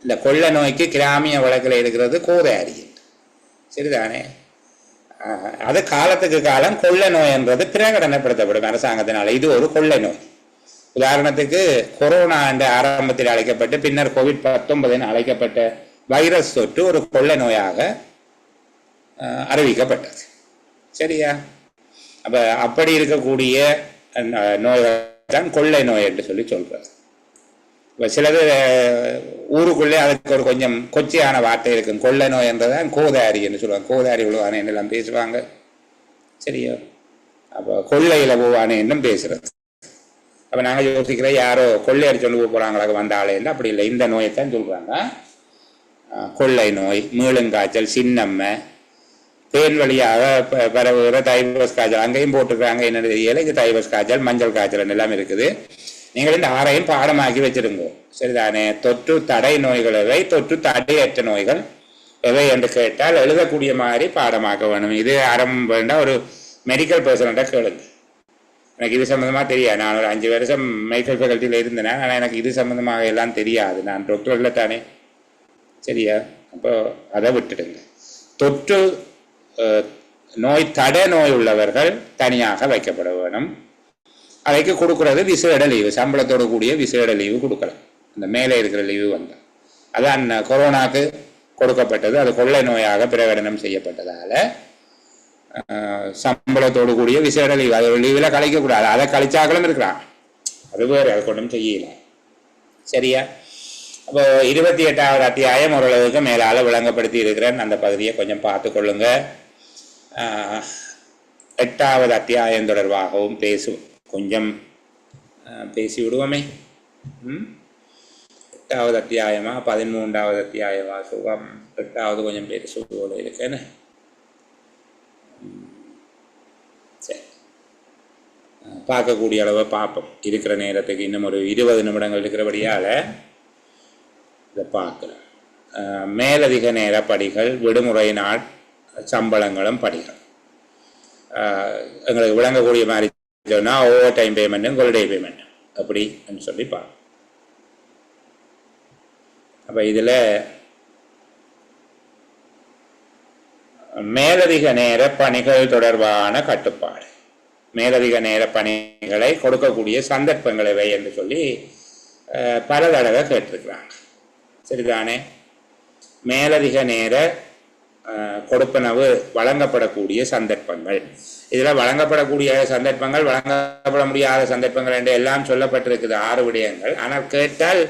S1: இந்த கொள்ளை நோய்க்கு கிராமிய வழக்கில் இருக்கிறது கோதாரி, சரிதானே. அது காலத்துக்கு காலம் கொள்ளை நோய் என்றது பிரகடனப்படுத்தப்படும் அரசாங்கத்தினால. இது ஒரு கொள்ளை நோய். உதாரணத்துக்கு கொரோனா என்ற ஆரம்பத்தில் அழைக்கப்பட்டு பின்னர் COVID-19 அழைக்கப்பட்ட வைரஸ் தொற்று ஒரு கொள்ளை நோயாக அறிவிக்கப்பட்டது, சரியா. அப்படி இருக்கக்கூடிய நோய்கள் தான் கொள்ளை நோய் என்று சொல்லி சொல்றது. சிலது ஊருக்குள்ளே அதுக்கு ஒரு கொஞ்சம் கொச்சையான வார்த்தை இருக்கும். கொள்ளை நோய் என்றதான் கோதாரி என்று சொல்லுவாங்க. கோதாரி விழுவானே என்னெல்லாம் பேசுவாங்க, சரியா. அப்போ கொள்ளையில போவானே என்னும் பேசுறது. அப்போ நாங்கள் யோசிக்கிற யாரோ கொள்ளையடி சொல்லி போகிறாங்களாக வந்தாலே இல்லை, அப்படி இல்லை. இந்த நோயைத்தான் சொல்கிறாங்க கொள்ளை நோய், மீளுங்காய்ச்சல், சின்னம்மை, தேன் வழியாக பரவுகிற தைபஸ் காய்ச்சல், அங்கேயும் போட்டுருக்காங்க என்னென்னு தெரியல. இது தைபஸ் காய்ச்சல், மஞ்சள் காய்ச்சல் எல்லாம் இருக்குது. நீங்கள் இந்த 6ஐயும் பாடமாக்கி வச்சிருங்க, சரிதானே. தொற்று தடை நோய்கள் எவை, தொற்று தடையற்ற நோய்கள் எவை என்று கேட்டால் எழுதக்கூடிய மாதிரி பாடமாக்க வேணும். இது ஆரம்பம் வேண்டாம், ஒரு மெடிக்கல் பர்சன்ட்ட கேளுங்க. எனக்கு இது சம்மந்தமாக தெரியாது. நான் ஒரு 5 வருஷம் மெடிக்கல் ஃபேக்கல்ட்டியில் இருந்தேன். ஆனால் எனக்கு இது சம்மந்தமாக எல்லாம் தெரியாது. நான் டாக்டரில் தானே, சரியா. அப்போ அதை விட்டுடுங்க. தொற்று நோய் தடை நோய் உள்ளவர்கள் தனியாக வைக்கப்பட வேணும். அதைக்கு கொடுக்குறது விசேட லீவு, சம்பளத்தோடு கூடிய விசேட லீவு கொடுக்கலாம். அந்த மேலே இருக்கிற லீவு வந்தால் அதான் கொரோனாக்கு கொடுக்கப்பட்டது. அது கொள்ளை நோயாக பிரகடனம் செய்யப்பட்டதால சம்பளத்தோடு கூடிய விசேட லீவு, அது லீவில் கழிக்கக்கூடாது. அதை கழிச்சாக்களும் இருக்கிறான், அது வேறு, அதை கொண்டும் செய்யல, சரியா. அப்போ 28வது அத்தியாயம் ஓரளவுக்கு மேலால் விளங்கப்படுத்தி இருக்கிறேன். அந்த பகுதியை கொஞ்சம் பார்த்து கொள்ளுங்க. 8வது அத்தியாயம் தொடர்பாகவும் பேசுவோம். கொஞ்சம் பேசி விடுவோமே. 8வது அத்தியாயமா 13வது அத்தியாயமா சுகம் 8வது கொஞ்சம் பேர் சுகோடு இருக்கேன்னு. சரி, பார்க்கக்கூடிய அளவை பார்ப்போம். இருக்கிற நேரத்துக்கு இன்னும் ஒரு 20 நிமிடங்கள் இருக்கிறபடியால் இதை பார்க்குறேன். மேலதிக நேர படிகள், விடுமுறை நாள் சம்பளங்களும் படிகள் எங்களுக்கு விளங்கக்கூடிய மாதிரி சொன்னால் ஓவர் டைம் பேமெண்ட்டும் ஹாலிடே பேமெண்ட் அப்படின்னு சொல்லி பார்ப்போம். அப்போ இதில் மேலதிக நேர பணிகள் தொடர்பான கட்டுப்பாடு, மேலதிக நேர பணிகளை கொடுக்கக்கூடிய சந்தர்ப்பங்கள் எவை என்று சொல்லி பல தடவை கேட்டிருக்கிறாங்க. சரிதானே? மேலதிக நேர கொடுப்பனவு வழங்கப்படக்கூடிய சந்தர்ப்பங்கள், இதில் வழங்கப்படக்கூடிய சந்தர்ப்பங்கள், வழங்கப்பட முடியாத சந்தர்ப்பங்கள் என்று எல்லாம் சொல்லப்பட்டிருக்குது 6 விடயங்கள். ஆனால் கேட்டால்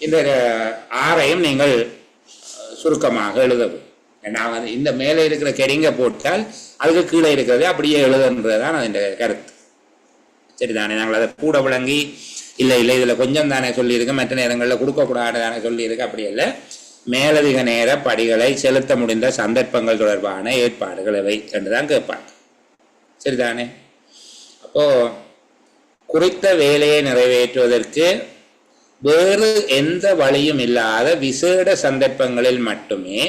S1: இந்த 6ஐயும் நீங்கள் சுருக்கமாக எழுதவும். நான் இந்த மேலே இருக்கிற கெடிங்க போட்டால் அதுக்கு கீழே இருக்கிறது அப்படியே எழுதுன்றது தான் இந்த கருத்து. சரிதானே? நாங்கள் அதை கூட விளங்கி இல்லை இதில் கொஞ்சம் தானே சொல்லியிருக்கு, மற்ற நேரங்களில் கொடுக்கக்கூடாது தானே சொல்லியிருக்கு, அப்படி இல்லை. மேலதிக நேர படிகளை செலுத்த முடிந்த சந்தர்ப்பங்கள் தொடர்பான ஏற்பாடுகள் எவை என்றுதான் கேட்பாங்க. சரிதானே? அப்போ குறித்த வேலையை நிறைவேற்றுவதற்கு வேறு எந்த வழியும் இல்லாத விசேட சந்தர்ப்பங்களில் மட்டுமே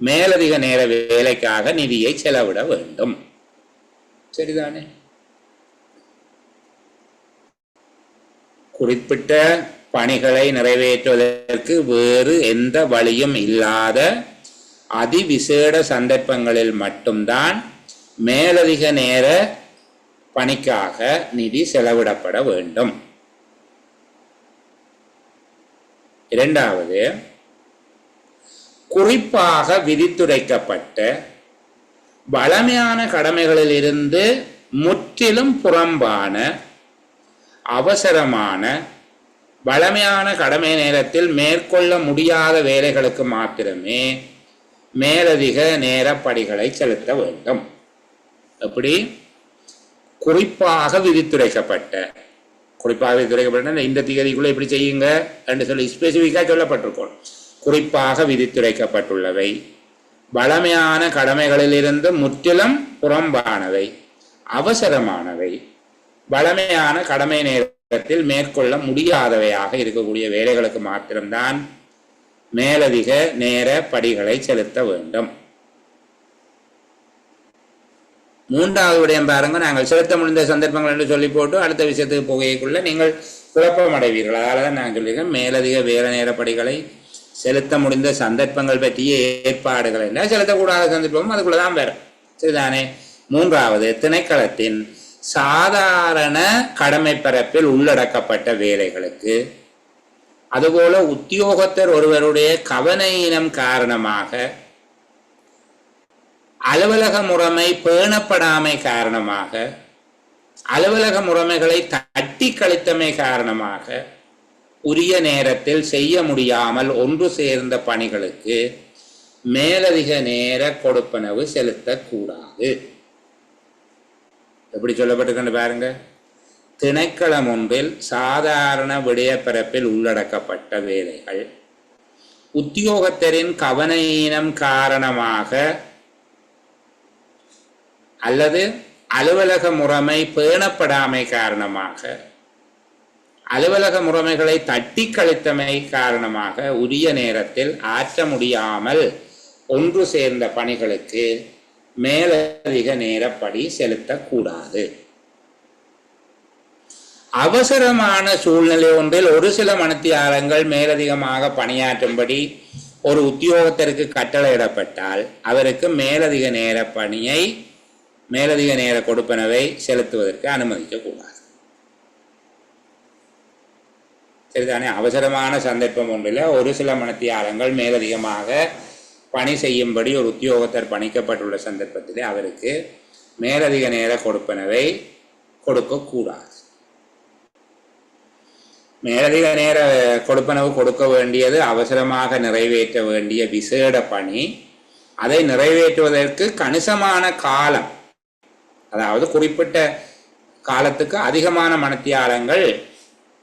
S1: மேலதிக நேர வேலைக்காக நிதியை செலவிட வேண்டும். சரிதானே? குறிப்பிட்ட பணிகளை நிறைவேற்றுவதற்கு வேறு எந்த வழியும் இல்லாத அதிவிசேட சந்தர்ப்பங்களில் மட்டும்தான் மேலதிக நேர பணிக்காக நிதி செலவிடப்பட வேண்டும். 2வது, குறிப்பாக விதித்துரைக்கப்பட்ட வழமையான கடமைகளில் இருந்து முற்றிலும் புறம்பான அவசரமான வழமையான கடமை நேரத்தில் மேற்கொள்ள முடியாத வேலைகளுக்கு மாத்திரமே மேலதிக நேர படிகளை செலுத்த வேண்டும். எப்படி? குறிப்பாக விதித்துரைக்கப்பட்ட இந்த திகதிக்குள்ள இப்படி செய்யுங்க என்று சொல்லி ஸ்பெசிஃபிக்காக சொல்லப்பட்டிருக்கோம். குறிப்பாக விதித்துரைக்கப்பட்டுள்ளவை, வழமையான கடமைகளிலிருந்து முற்றிலும் புறம்பானவை, அவசரமானவை, வழமையான கடமை நேரத்தில் மேற்கொள்ள முடியாதவையாக இருக்கக்கூடிய வேலைகளுக்கு மாத்திரம்தான் மேலதிக நேர படிகளை செலுத்த வேண்டும். 3வது விடயம் பாருங்க. நாங்கள் செலுத்த முடிந்த சந்தர்ப்பங்கள் என்று சொல்லி போட்டு அடுத்த விஷயத்துக்கு போகைக்குள்ள நீங்கள் குழப்பம் அடைவீர்கள். அதனால தான் நான் சொல்லியிருக்கேன், மேலதிக வேற நேர படிகளை செலுத்த முடிந்த சந்தர்ப்பங்கள் பற்றிய ஏற்பாடுகள் என்ன, செலுத்தக்கூடாத சந்தர்ப்பமும் அதுக்குள்ளதான் வேற. சரிதானே? 3வது, திணைக்களத்தின் சாதாரண கடமை பரப்பில் உள்ளடக்கப்பட்ட வேலைகளுக்கு, அதுபோல உத்தியோகத்தர் ஒருவருடைய கவனையினம் காரணமாக, அலுவலக முறைமை பேணப்படாமை காரணமாக, அலுவலக முறைமைகளை தட்டி கழித்தமை காரணமாக உரிய நேரத்தில் செய்ய முடியாமல் ஒன்று சேர்ந்த பணிகளுக்கு மேலதிக நேர கொடுப்பனவு செலுத்தக்கூடாது. எப்படி சொல்லப்பட்டிருக்கின்ற பாருங்க. திணைக்களம் ஒன்றில் சாதாரண விடயப்பரப்பில் உள்ளடக்கப்பட்ட வேலைகள் உத்தியோகத்தரின் கவனஈனம் காரணமாக அல்லது அலுவலக முறைமை பேணப்படாமை காரணமாக, அலுவலக முறைமைகளை தட்டி கழித்தமை காரணமாக உரிய நேரத்தில் ஆற்ற முடியாமல் ஒன்று சேர்ந்த பணிகளுக்கு மேலதிக நேரப்படி செலுத்தக்கூடாது. அவசரமான சூழ்நிலை ஒன்றில் ஒரு சில மணித்தியாலங்கள் மேலதிகமாக பணியாற்றும்படி ஒரு உத்தியோகத்திற்கு கட்டளையிடப்பட்டால் அவருக்கு மேலதிக நேர பணியை, மேலதிக நேர கொடுப்பனவை செலுத்துவதற்கு அனுமதிக்க கூடாது. சரிதானே? அவசரமான சந்தர்ப்பம் ஒன்றில் ஒரு சில மணித்தியாலங்கள் மேலதிகமாக பணி செய்யும்படி ஒரு உத்தியோகத்தர் பணிக்கப்பட்டுள்ள சந்தர்ப்பத்திலே அவருக்கு மேலதிக நேர கொடுப்பனவை கொடுக்கக்கூடாது. மேலதிக நேர கொடுப்பனவு கொடுக்க வேண்டியது அவசரமாக நிறைவேற்ற வேண்டிய விசேட பணி. அதை நிறைவேற்றுவதற்கு கணிசமான காலம், அதாவது குறிப்பிட்ட காலத்துக்கு அதிகமான மணித்தியாலங்கள்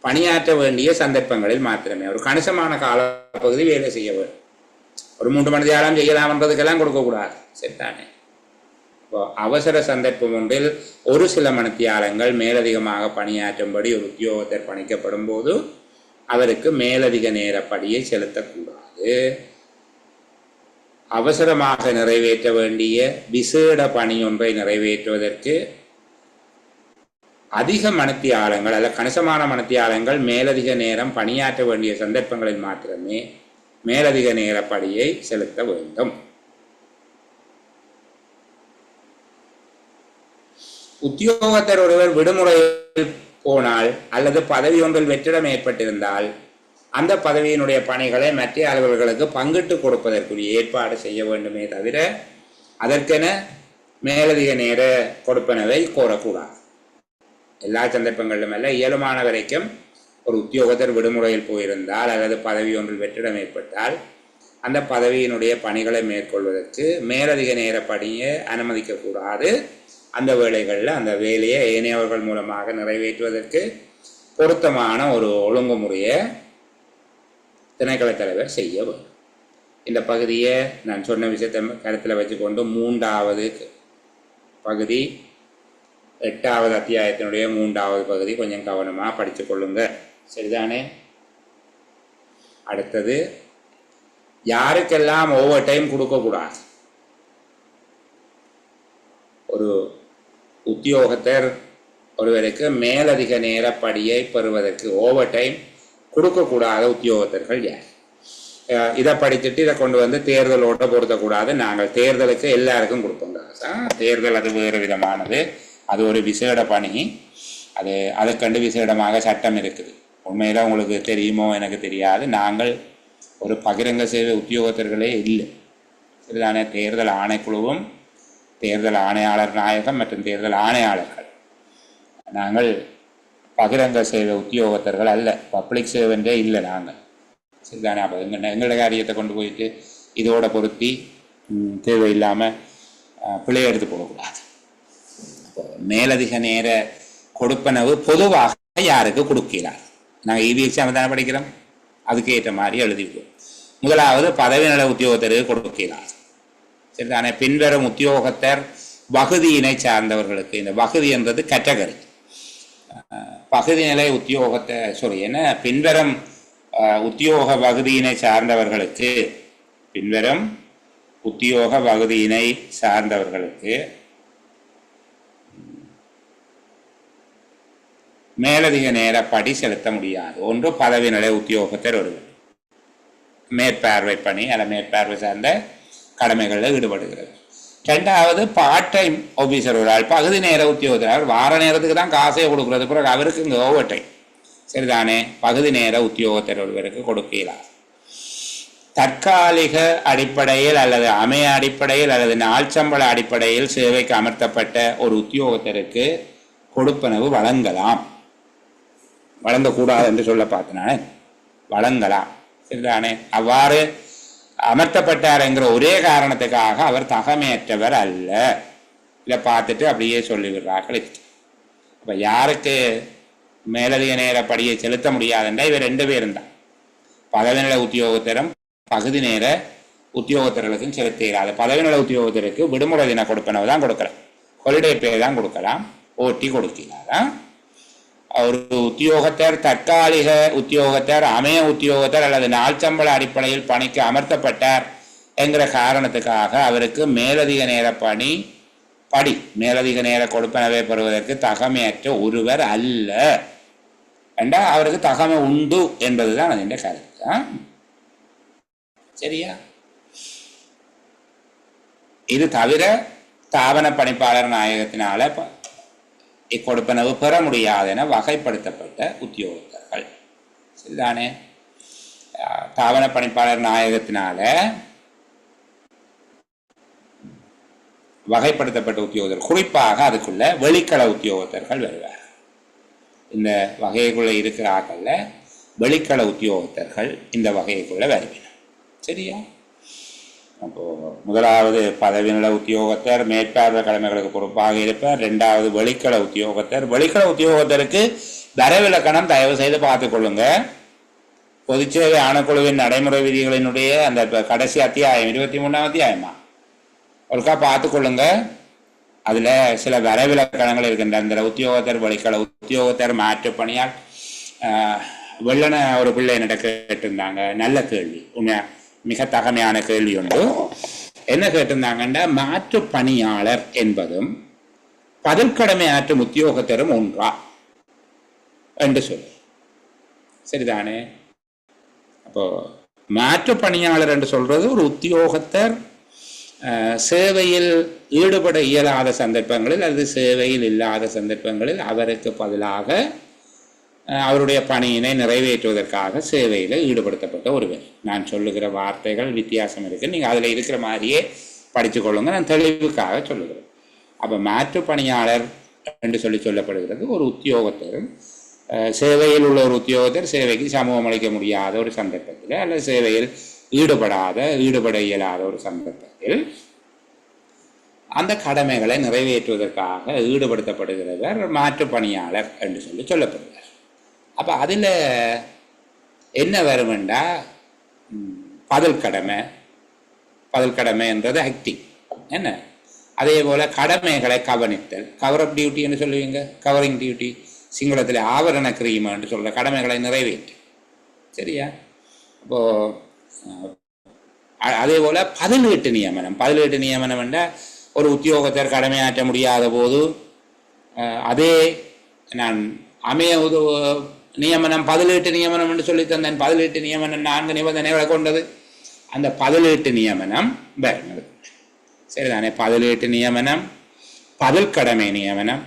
S1: பணியாற்ற வேண்டிய சந்தர்ப்பங்களில் மாத்திரமே. ஒரு கணிசமான காலப்பகுதி வேலை செய்ய வேண்டும். ஒரு 3 மணித்தியாலம் செய்யலாம்ன்றதுக்கெல்லாம் கொடுக்கக்கூடாது. சரிதானே? இப்போ அவசர சந்தர்ப்பம் ஒன்றில் ஒரு சில மணித்தியாலங்கள் மேலதிகமாக பணியாற்றும்படி ஒரு உத்தியோகத்தர் பணிக்கப்படும் போது அவருக்கு மேலதிக நேரப்படியை செலுத்தக்கூடாது. அவசரமாக நிறைவேற்ற வேண்டிய விசேட பணி ஒன்றை நிறைவேற்றுவதற்கு அதிக மணித்தியாலங்கள் அல்ல கணிசமான மணித்தியாலங்கள் மேலதிக நேரம் பணியாற்ற வேண்டிய சந்தர்ப்பங்களில் மாத்திரமே மேலதிக நேரப்படியை செலுத்த வேண்டும். உத்தியோகத்தர் ஒருவர் விடுமுறையில் போனால் அல்லது பதவி ஒன்றில் வெற்றிடம் ஏற்பட்டிருந்தால் அந்த பதவியினுடைய பணிகளை மற்ற அலுவலர்களுக்கு பங்கிட்டு கொடுப்பதற்குரிய ஏற்பாடு செய்ய வேண்டுமே தவிர அதற்கென மேலதிக நேர கொடுப்பனவை கோரக்கூடாது. எல்லா சந்தர்ப்பங்களிலும் அல்ல, இயலுமான வரைக்கும் ஒரு உத்தியோகத்தர் விடுமுறையில் போயிருந்தால் அல்லது பதவி ஒன்றில் வெற்றிடம் ஏற்பட்டால் அந்த பதவியினுடைய பணிகளை மேற்கொள்வதற்கு மேலதிக நேர பணியை அனுமதிக்கக்கூடாது. அந்த வேளைகளில் அந்த வேலையை ஏனையவர்கள் மூலமாக நிறைவேற்றுவதற்கு பொருத்தமான ஒரு ஒழுங்குமுறையை திணைக்களத் தலைவர் செய்ய வேண்டும். இந்த பகுதியை நான் சொன்ன விஷயத்தை கருத்தில் வச்சுக்கொண்டு 3வது பகுதி 8வது அத்தியாயத்தினுடைய 3வது பகுதி கொஞ்சம் கவனமாக படித்து கொள்ளுங்க. சரிதானே? அடுத்தது, யாருக்கெல்லாம் ஓவர் டைம் கொடுக்கக்கூடாது. ஒரு உத்தியோகத்தர் ஒருவருக்கு மேலதிக நேரப்படியை பெறுவதற்கு ஓவர் டைம் கொடுக்கக்கூடாத உத்தியோகத்தர்கள் யார்? இதை படிச்சுட்டு இதை கொண்டு வந்து தேர்தலோடு பொருத்தக்கூடாது. நாங்கள் தேர்தலுக்கு எல்லாருக்கும் கொடுப்போங்க. தேர்தல் அது வேறு விதமானது, அது ஒரு விசேட பணி, அதுக்கண்டு விசேடமாக சட்டம் இருக்குது. உண்மையில் உங்களுக்கு தெரியுமோ எனக்கு தெரியாது, நாங்கள் ஒரு பகிரங்க சேவை உத்தியோகத்தர்களே இல்லை. சரிதானே? தேர்தல் ஆணைக்குழுவும் தேர்தல் ஆணையாளர் நாயகம் மற்றும் தேர்தல் ஆணையாளர்கள் நாங்கள் பகிரங்க சேவை உத்தியோகத்தர்கள் அல்ல, பப்ளிக் சேவன்றே இல்லை நாங்கள். சரிதானே? அப்போ எங்களுடைய காரியத்தை கொண்டு போயிட்டு இதோட பொருத்தி தேவையில்லாமல் பிழை எடுத்து போகக்கூடாது. மேலதிக நேர கொடுப்பனவு பொதுவாக யாருக்கு கொடுக்கிறார்? நாங்கள் இவி எக்ஸாம் தானே படிக்கிறோம், அதுக்கு ஏற்ற மாதிரி எழுதிவிடுவோம். முதலாவது பதவி நல உத்தியோகத்தருக்கு கொடுக்கிறார். சரிதானே? பின்வரும் உத்தியோகத்தர் வகுதியினை சார்ந்தவர்களுக்கு, இந்த வகுதி என்றது கேட்டகரி, பகுதி நிலை உத்தியோகத்தை பின்வரும் உத்தியோக வகுதியினை சார்ந்தவர்களுக்கு, பின்வரும் உத்தியோக வகுதியினை சார்ந்தவர்களுக்கு மேலதிக நேரப்படி செலுத்த முடியாது. ஒன்று பதவி நிலை உத்தியோகத்தர் ஒருவர் மேற்பார்வை பணி அல்ல மேற்பார்வை சார்ந்த கடமைகளில் ஈடுபடுகிறது. 2வது பார்ட் டைம் ஆஃபீஸர் ஒரு ஆள், பகுதி நேர உத்தியோகத்தர், அவர் வார நேரத்துக்கு தான் காசே கொடுக்குறது, பிறகு அவருக்கு இங்கே ஓவர் டைம். சரிதானே? பகுதி நேர உத்தியோகத்தர் ஒருவருக்கு கொடுக்கிறார். தற்காலிக அடிப்படையில் அல்லது அமைய அடிப்படையில் அல்லது நாள் சம்பள அடிப்படையில் சேவைக்கு அமர்த்தப்பட்ட ஒரு உத்தியோகத்தருக்கு கொடுப்பனவு வழங்கலாம். வழங்கக்கூடாது என்று சொல்ல பார்த்தனால வழங்கலாம். சரிதானே? அவ்வாறு அமர்த்தப்பட்டார் என்கிற ஒரே காரணத்துக்காக அவர் தகமையற்றவர் அல்ல. இதை பார்த்துட்டு அப்படியே சொல்லிவிடுறார்கள். இப்போ யாருக்கு மேலதிக நேரப்படியை செலுத்த முடியாதுன்றா இவர் 2 பேரும் தான், பதவி நிலை உத்தியோகத்தரும் பகுதி நேர உத்தியோகத்தர்களுக்கும் செலுத்துகிறார். பதவி நிலை உத்தியோகத்தருக்கு விடுமுறை தின கொடுப்பனவு தான் கொடுக்கலாம், ஹாலிடே பே தான் கொடுக்கலாம், ஓட்டி கொடுக்கிறாரா? ஒரு உத்தியோகத்தர் தற்காலிக உத்தியோகத்தர், அமைய உத்தியோகத்தர் அல்லது நாள் சம்பள அடிப்படையில் பணிக்கு அமர்த்தப்பட்டார் என்கிற காரணத்துக்காக அவருக்கு மேலதிக நேர மேலதிக நேர கொடுப்பனவை பெறுவதற்கு தகமையற்ற ஒருவர் அல்ல என்றா அவருக்கு தகமை உண்டு என்பதுதான் அதன் கருத்து. சரியா? இது தவிர தாபன பணிப்பாளர் நாயகத்தினால இக்கொடுப்பனவு பெற முடியாது என வகைப்படுத்தப்பட்ட உத்தியோகத்தர்கள். சரிதானே? தாபன பணிப்பாளர் நாயகத்தினால வகைப்படுத்தப்பட்ட உத்தியோகத்தர், குறிப்பாக அதுக்குள்ள வெளிக்கள உத்தியோகத்தர்கள் வருவார். இந்த வகைக்குள்ள இருக்கிறார்கள்ல வெளிக்கள உத்தியோகத்தர்கள் இந்த வகைக்குள்ள வருவினர். சரியா? அப்போ முதலாவது பதவிநிலை உத்தியோகத்தர் மேற்பார்வை கடமைகளுக்கு பொறுப்பாக இருப்பார். இரண்டாவது வெளிக்கள உத்தியோகத்தர். வெளிக்கள உத்தியோகத்தருக்கு தரவிலக்கணம் தயவு செய்து பார்த்துக்கொள்ளுங்க. பொதுச்சேவை ஆணைக்குழுவின் நடைமுறை விதிகளினுடைய அந்த கடைசி அத்தியாயம் 23ஆம் அத்தியாயமா ஒருக்கா பார்த்துக்கொள்ளுங்க. அதில் சில வரைவிலக்கணங்கள் இருக்கின்ற அந்த உத்தியோகத்தர் வெளிக்கள உத்தியோகத்தர் மாற்று பணியால் வெள்ளன ஒரு பிள்ளை என்னிட்ட கேட்டிருந்தாங்க. நல்ல கேள்வி, உண்மையா மிக தகமையான கேள்வி உண்டு. என்ன கேட்டிருந்தாங்கன்னா, மாற்று பணியாளர் என்பதும் பதில் கடமை ஆற்றும் உத்தியோகத்தரும் ஒன்றா என்று சொல்லு. சரிதானே? அப்போ மாற்று பணியாளர் என்று சொல்றது ஒரு உத்தியோகத்தர் சேவையில் ஈடுபட இயலாத சந்தர்ப்பங்களில் அல்லது சேவையில் இல்லாத சந்தர்ப்பங்களில் அவருக்கு பதிலாக அவருடைய பணியினை நிறைவேற்றுவதற்காக சேவையில் ஈடுபடுத்தப்பட்ட ஒருவர். நான் சொல்லுகிற வார்த்தைகள் வித்தியாசம் இருக்குது, நீங்கள் அதில் இருக்கிற மாதிரியே படித்துக்கொள்ளுங்க. நான் தெளிவுக்காக சொல்லுகிறேன். அப்போ மாற்று பணியாளர் என்று சொல்லப்படுகிறது ஒரு உத்தியோகத்தர், சேவையில் உள்ள ஒரு உத்தியோகத்தர் சேவைக்கு சமூகம் அளிக்க முடியாத ஒரு சந்தர்ப்பத்தில் அல்லது சேவையில் ஈடுபட இயலாத ஒரு சந்தர்ப்பத்தில் அந்த கடமைகளை நிறைவேற்றுவதற்காக ஈடுபடுத்தப்படுகிறவர் மாற்று பணியாளர் என்று சொல்லப்படுகிறார். அப்போ அதில் என்ன வருமெண்டா பதில் கடமை என்றது ஆக்டிங் என்ன. அதே போல் கடமைகளை கவனித்தல், கவர் அப் டியூட்டி என்று சொல்லுவீங்க, கவரிங் டியூட்டி, சிங்களத்தில் ஆவரண கிரீம என்று சொல்கிற கடமைகளை நிறைவேற்று. சரியா? அப்போது அதே போல் பதிலீட்டு நியமனம் என்றால் ஒரு உத்தியோகத்தர் கடமையாற்ற முடியாத போது அதே நான் நியமனம் பதிலீட்டு நியமனம் என்று சொல்லி தந்தேன். பதிலீட்டு நியமனம் 4 நிபந்தனைகளை கொண்டது. அந்த பதிலீட்டு நியமனம் வருகிறது. சரிதானே? பதிலீட்டு நியமனம், பதில் கடமை நியமனம்,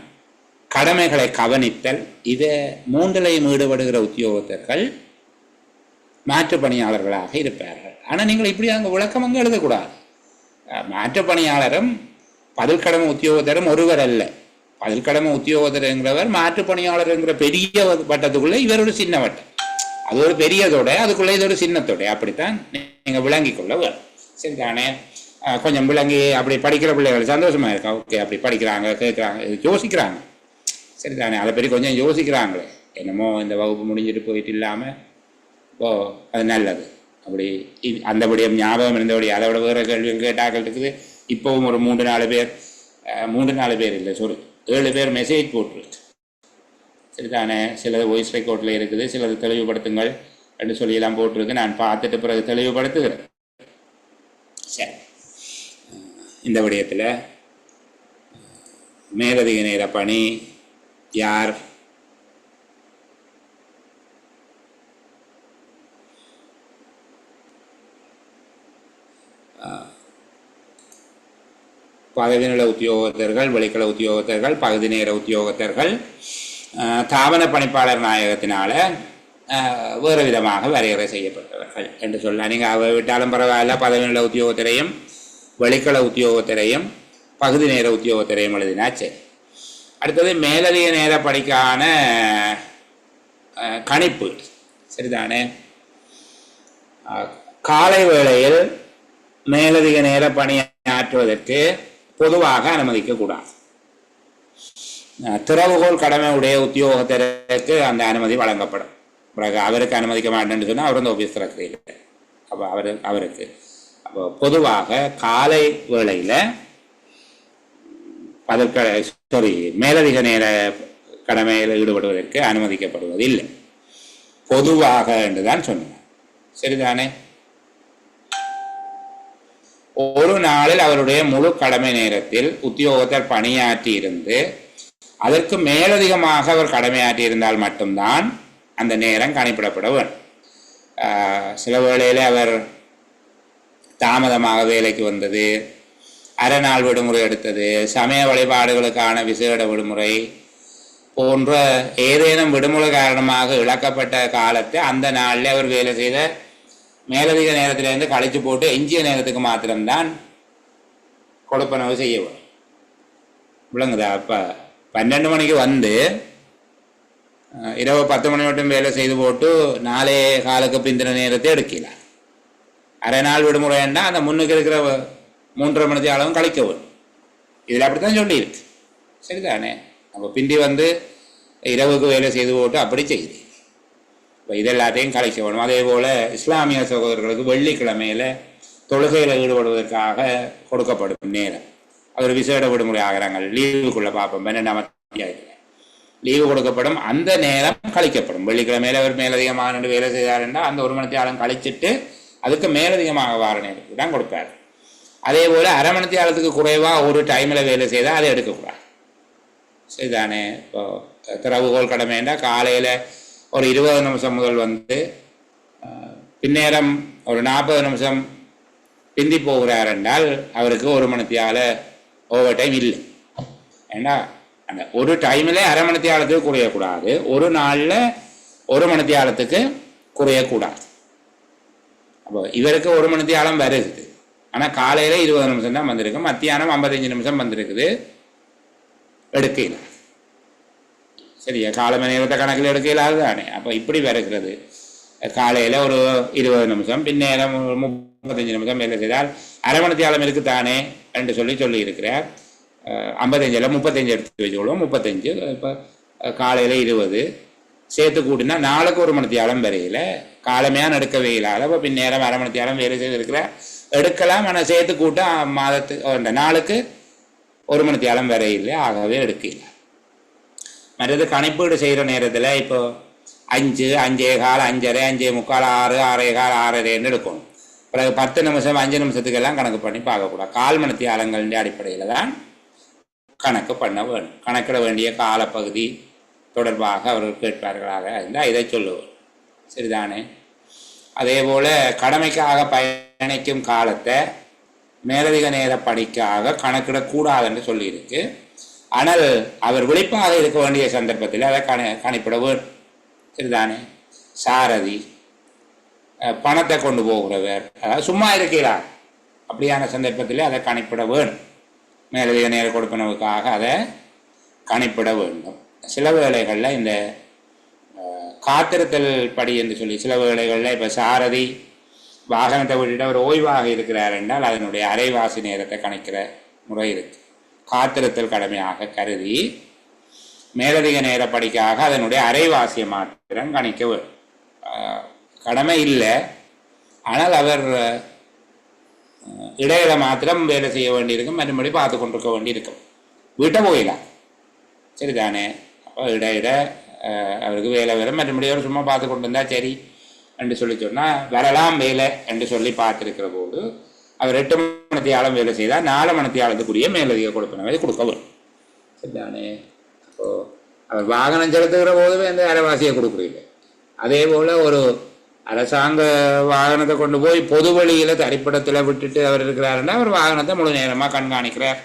S1: கடமைகளை கவனித்தல், இதை 3லையும் ஈடுபடுகிற உத்தியோகத்தர்கள் மாற்று பணியாளர்களாக இருப்பார்கள். ஆனால் நீங்கள் இப்படி அங்கே விளக்கம் அங்கே எழுதக்கூடாது. மாற்று பணியாளரும் பதில் கடமை உத்தியோகத்தரும் ஒருவர் அல்ல. பதில் கடமை உத்தியோகத்தர் என்கிறவர் மாற்று பணியாளர் என்கிற பெரிய வட்டத்துக்குள்ளே இவர் ஒரு சின்ன வட்டம். அது ஒரு பெரியதோட அதுக்குள்ளே இது ஒரு சின்னத்தோட, அப்படித்தான் நீங்கள் விளங்கி கொள்ள வரும். சரிதானே? கொஞ்சம் விளங்கி அப்படி படிக்கிற பிள்ளைகள் சந்தோஷமாக இருக்கா? ஓகே, அப்படி படிக்கிறாங்க, கேட்குறாங்க, யோசிக்கிறாங்க. சரிதானே? அதை பற்றி கொஞ்சம் யோசிக்கிறாங்களே, என்னமோ இந்த வகுப்பு முடிஞ்சிட்டு போயிட்டு இல்லாமல் ஓ அது நல்லது. அப்படி அந்தபடியும் ஞாபகம் இருந்தபடி அதை விட வேறு கேள்விகள் கேட்டாக்கள் இருக்குது. இப்போவும் ஒரு 3-4 பேர் இல்லை, 7 பேர் மெசேஜ் போட்டுருக்கு. சரிதானே? சிலது வாய்ஸ் ரெக்கார்டில் இருக்குது, சிலது தெளிவுபடுத்துங்கள் என்று சொல்லியெல்லாம் போட்டிருக்கு. நான் பார்த்துட்டு பிறகு தெளிவுபடுத்துகிறேன். சரி, இந்த விடயத்தில் மேலதிக நேர பணி யார்? பகுதிநில உத்தியோகத்தர்கள், வெளிக்கள உத்தியோகத்தர்கள், பகுதி நேர உத்தியோகத்தர்கள் தாபன பணிப்பாளர் நாயகத்தினால வேறு விதமாக வரையறை செய்யப்பட்டவர்கள் என்று சொல்லலாம். நீங்கள் அவ விட்டாலும் பரவாயில்ல, பதவிநில உத்தியோகத்தரையும் வெளிக்கள உத்தியோகத்தரையும் பகுதி நேர உத்தியோகத்தரையும் எழுதினாச்சு. அடுத்தது மேலதிக நேர பணிக்கான கணிப்பு. சரிதானே? காலை வேளையில் மேலதிக நேர பணியாற்றுவதற்கு பொதுவாக அனுமதிக்கக்கூடாது. திறவுகோல் கடமை உடைய உத்தியோகத்தருக்கு அந்த அனுமதி வழங்கப்படும். பிறகு அவருக்கு அனுமதிக்க மாட்டேன்னு சொன்னால் அவர் வந்து ஆஃபீஸ் திறக்கிறீங்க. அப்போ அவருக்கு அப்போ பொதுவாக காலை வேளையில் மேலதிக நேர கடமையில் ஈடுபடுவதற்கு அனுமதிக்கப்படுவது இல்லை, பொதுவாக என்றுதான் சொன்னேன். சரிதானே? ஒரு நாளில் அவருடைய முழு கடமை நேரத்தில் உத்தியோகத்தர் பணியாற்றி இருந்து அதற்கு மேலதிகமாக அவர் கடமையாற்றி இருந்தால் மட்டும்தான் அந்த நேரம் கணிப்பிடப்பட வேண்டும். சில வேளையில் அவர் தாமதமாக வேலைக்கு வந்தது, அரை நாள் விடுமுறை எடுத்தது, சமய வழிபாடுகளுக்கான விசேட விடுமுறை போன்ற ஏதேனும் விடுமுறை காரணமாக இழக்கப்பட்ட காலத்தை அந்த நாளில் அவர் வேலை செய்த மேலதிக நேரத்திலிருந்து கழிச்சு போட்டு எஞ்சிய நேரத்துக்கு மாத்திரம்தான் கொடுப்பனவு செய்ய வரும். விளங்குதா? அப்போ 12 மணிக்கு வந்து இரவு 10 மணி மட்டும் வேலை செய்து போட்டு 4 காலுக்கு பிந்தின நேரத்தை எடுக்கலாம். அரை நாள் விடுமுறைன்னா அந்த முன்னுக்கு இருக்கிற 3.5 மணி அளவும் கழிக்க வேணும். இதில் அப்படித்தான் சொல்லியிருக்கு. சரிதானே? நம்ம பிந்தி இரவுக்கு வேலை செய்து போட்டு அப்படி செய்யுது. இப்போ இதெல்லாத்தையும் கழிக்க வேணும். அதே போல் இஸ்லாமிய சகோதரர்களுக்கு வெள்ளிக்கிழமையில் தொழுகையில் ஈடுபடுவதற்காக கொடுக்கப்படும் நேரம். அவர் விசேட விடுமுறை ஆகிறாங்க, லீவுக்குள்ளே பார்ப்போம். 12ஆம் அத்தியாயத்தில் லீவு கொடுக்கப்படும். அந்த நேரம் கழிக்கப்படும். வெள்ளிக்கிழமையில் அவர் மேலதிகமாக வேலை செய்தாருன்னா அந்த 1 மணி நேரம் கழிச்சிட்டு அதுக்கு மேலதிகமாக வார நேரத்துக்கு தான் கொடுப்பார். அதே போல் அரை மணி நேரத்துக்கு குறைவாக ஒரு டைமில் வேலை செய்தால் அதை எடுக்கக்கூடாது. சரிதானே? இப்போ திறவுகோல் கடமைன்னா காலையில் ஒரு 20 நிமிஷம் முதல் பின்னேரம் ஒரு 40 நிமிஷம் பிந்தி போகிறார் என்றால் அவருக்கு 1 மணி நேரம் ஓவர் டைம் இல்லை. ஏன்னா அந்த ஒரு டைமில் அரை மணி நேரத்துக்கு குறையக்கூடாது, ஒரு நாளில் 1 மணி நேரத்துக்கு குறையக்கூடாது. அப்போ இவருக்கு 1 மணி நேரம் வருது, ஆனால் காலையில் 20 நிமிஷம் தான் வந்திருக்கு, மத்தியானம் 55 நிமிஷம் வந்திருக்குது, எடுக்கல. சரியா? காலம நேரத்தை கணக்கில் எடுக்கலாது தானே. அப்போ இப்படி வருகிறது. காலையில் ஒரு 20 நிமிஷம், பின்னேரம் 35 நிமிஷம் வேலை செய்தால் அரை மணி நேரம் இருக்குத்தானே என்று சொல்லி இருக்கிறார். 55 35 எடுத்து வச்சுக்கொள்வோம். 35 இப்போ காலையில் 20 சேர்த்து கூட்டினா நாளுக்கு 1 மணி நேரம் வரையில் காலமையான எடுக்கவே இல்லாத. அப்போ பின்னேரம் அரை மணி நேரம் வேலை செய்திருக்கிறார், எடுக்கலாம். ஆனால் சேர்த்து கூட்ட மாதத்துக்கு நாளுக்கு 1 மணி நேரம் வரையில், ஆகவே எடுக்கல. மற்றது கணிப்பீடு செய்கிற நேரத்தில் இப்போ 5 5:15 5:30 5:45 6 6:15 6:30 எடுக்கணும். பிறகு 10 நிமிஷம் 5 நிமிஷத்துக்கெல்லாம் கணக்கு பண்ணி பார்க்கக்கூடாது. 1/4 மணி நேரங்களின் அடிப்படையில் தான் கணக்கு பண்ண வேணும். கணக்கிட வேண்டிய காலப்பகுதி தொடர்பாக அவர்கள் கேட்பார்களாக இருந்தால் இதை சொல்லுவோம். சரிதானே? அதே போல் கடமைக்காக பயணிக்கும் காலத்தை மேலதிக நேர பணிக்காக கணக்கிடக்கூடாது என்று சொல்லியிருக்கு. ஆனால் அவர் விழிப்பாக இருக்க வேண்டிய சந்தர்ப்பத்தில் அதை கணிப்பிட வேண்டும். சரிதானே? சாரதி, பணத்தை கொண்டு போகிறவர், அதாவது சும்மா இருக்கிறார், அப்படியான சந்தர்ப்பத்தில் அதை கணிப்பிட வேண்டும். மேலதிக நேர கொடுப்பனவுக்காக அதை கணிப்பிட வேண்டும். சில வேளைகளில் இந்த காத்திருத்தல் படி என்று சொல்லி சில வேளைகளில் இப்போ சாரதி வாகனத்தை விட்டுட்டு அவர் ஓய்வாக இருக்கிறார் என்றால் அதனுடைய அரைவாசி நேரத்தை கணிக்கிற முறை இருக்கு. காத்திருத்தல் கடமையாக கருதி மேலதிக நேர படிக்காக அதனுடைய அரைவாசிய மாத்திரம் கணிக்க வேண்டும். கடமை இல்லை, ஆனால் அவர் இடையில மாத்திரம் வேலை செய்ய வேண்டியிருக்கும், மறுபடி பார்த்து கொண்டிருக்க வேண்டியிருக்கும். வீட்டை போயிடலாம். சரிதானே? அப்போ இடையிட அவருக்கு வேலை வேலை மறுபடியும் அவர் சும்மா பார்த்து கொண்டு இருந்தால் சரி என்று சொன்னால் வரலாம் வேலை என்று சொல்லி பார்த்துருக்கிற போது அவர் 8 மணி நேரம் வேலை செய்தால் 4 மணி நேரத்துக்குரிய மேலதிக கொடுப்பனவை கொடுக்க வரும். சரிதானே? அப்போது அவர் வாகனம் செலுத்துகிற போதுவே அந்த அரைவாசியை கொடுக்குறீங்க. அதே போல் ஒரு அரசாங்க வாகனத்தை கொண்டு போய் பொது வழியில் தரிப்பிடத்தில் விட்டுட்டு அவர் இருக்கிறாருன்னா அவர் வாகனத்தை முழு நேரமாக கண்காணிக்கிறார்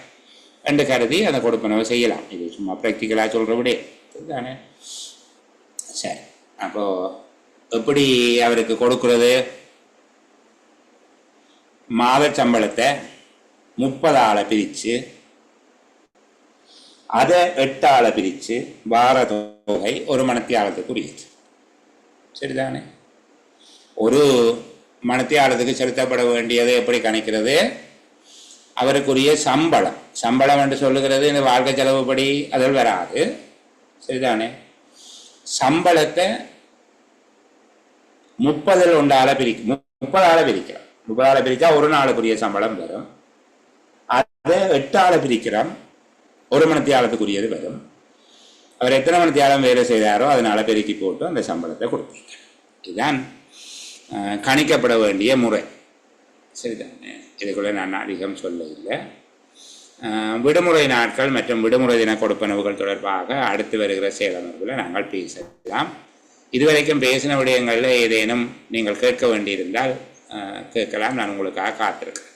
S1: என்று கருதி அந்த கொடுப்பனவை செய்யலாம். இது சும்மா ப்ராக்டிக்கலாக சொல்கிறபடியே. சரிதானே? சரி, அப்போது எப்படி அவருக்கு கொடுக்குறது? மாத சம்பளத்தை 30 பிரித்து அதை 8 பிரித்து வார தொகை 1 மணி நேரத்துக்குரியது. சரிதானே? ஒரு மணி நேரத்துக்கு செலுத்தப்பட வேண்டியதை எப்படி கணிக்கிறது? அவருக்குரிய சம்பளம் என்று சொல்லுகிறது இந்த வாழ்க்கை செலவுப்படி அதில் வராது. சரிதானே? சம்பளத்தை 30 பிரிக்கும். 30 பிரிக்கிறோம். 30 பிரித்தா ஒரு நாளுக்குரிய சம்பளம் வரும். அதை 8 பிரிக்கிறோம், 1 மணி நேரத்துக்குரியது வரும். அவர் எத்தனை மணி நேரம் வேலை செய்தாரோ அதனால பெருக்கி போட்டு அந்த சம்பளத்தை கொடுப்பீங்க. இதுதான் கணிக்கப்பட வேண்டிய முறை. சரிதானே? இதுக்குள்ளே நான் அதிகம் சொல்ல இல்லை. விடுமுறை நாட்கள் மற்றும் விடுமுறை தின கொடுப்பனவுகள் தொடர்பாக அடுத்து வருகிற செயலமர்வில் நாங்கள் பேசலாம். இதுவரைக்கும் பேசின விடயங்களில் ஏதேனும் நீங்கள் கேட்க வேண்டியிருந்தால் கேட்கலாம். நான் உங்களுக்காக காத்திருக்கிறேன்.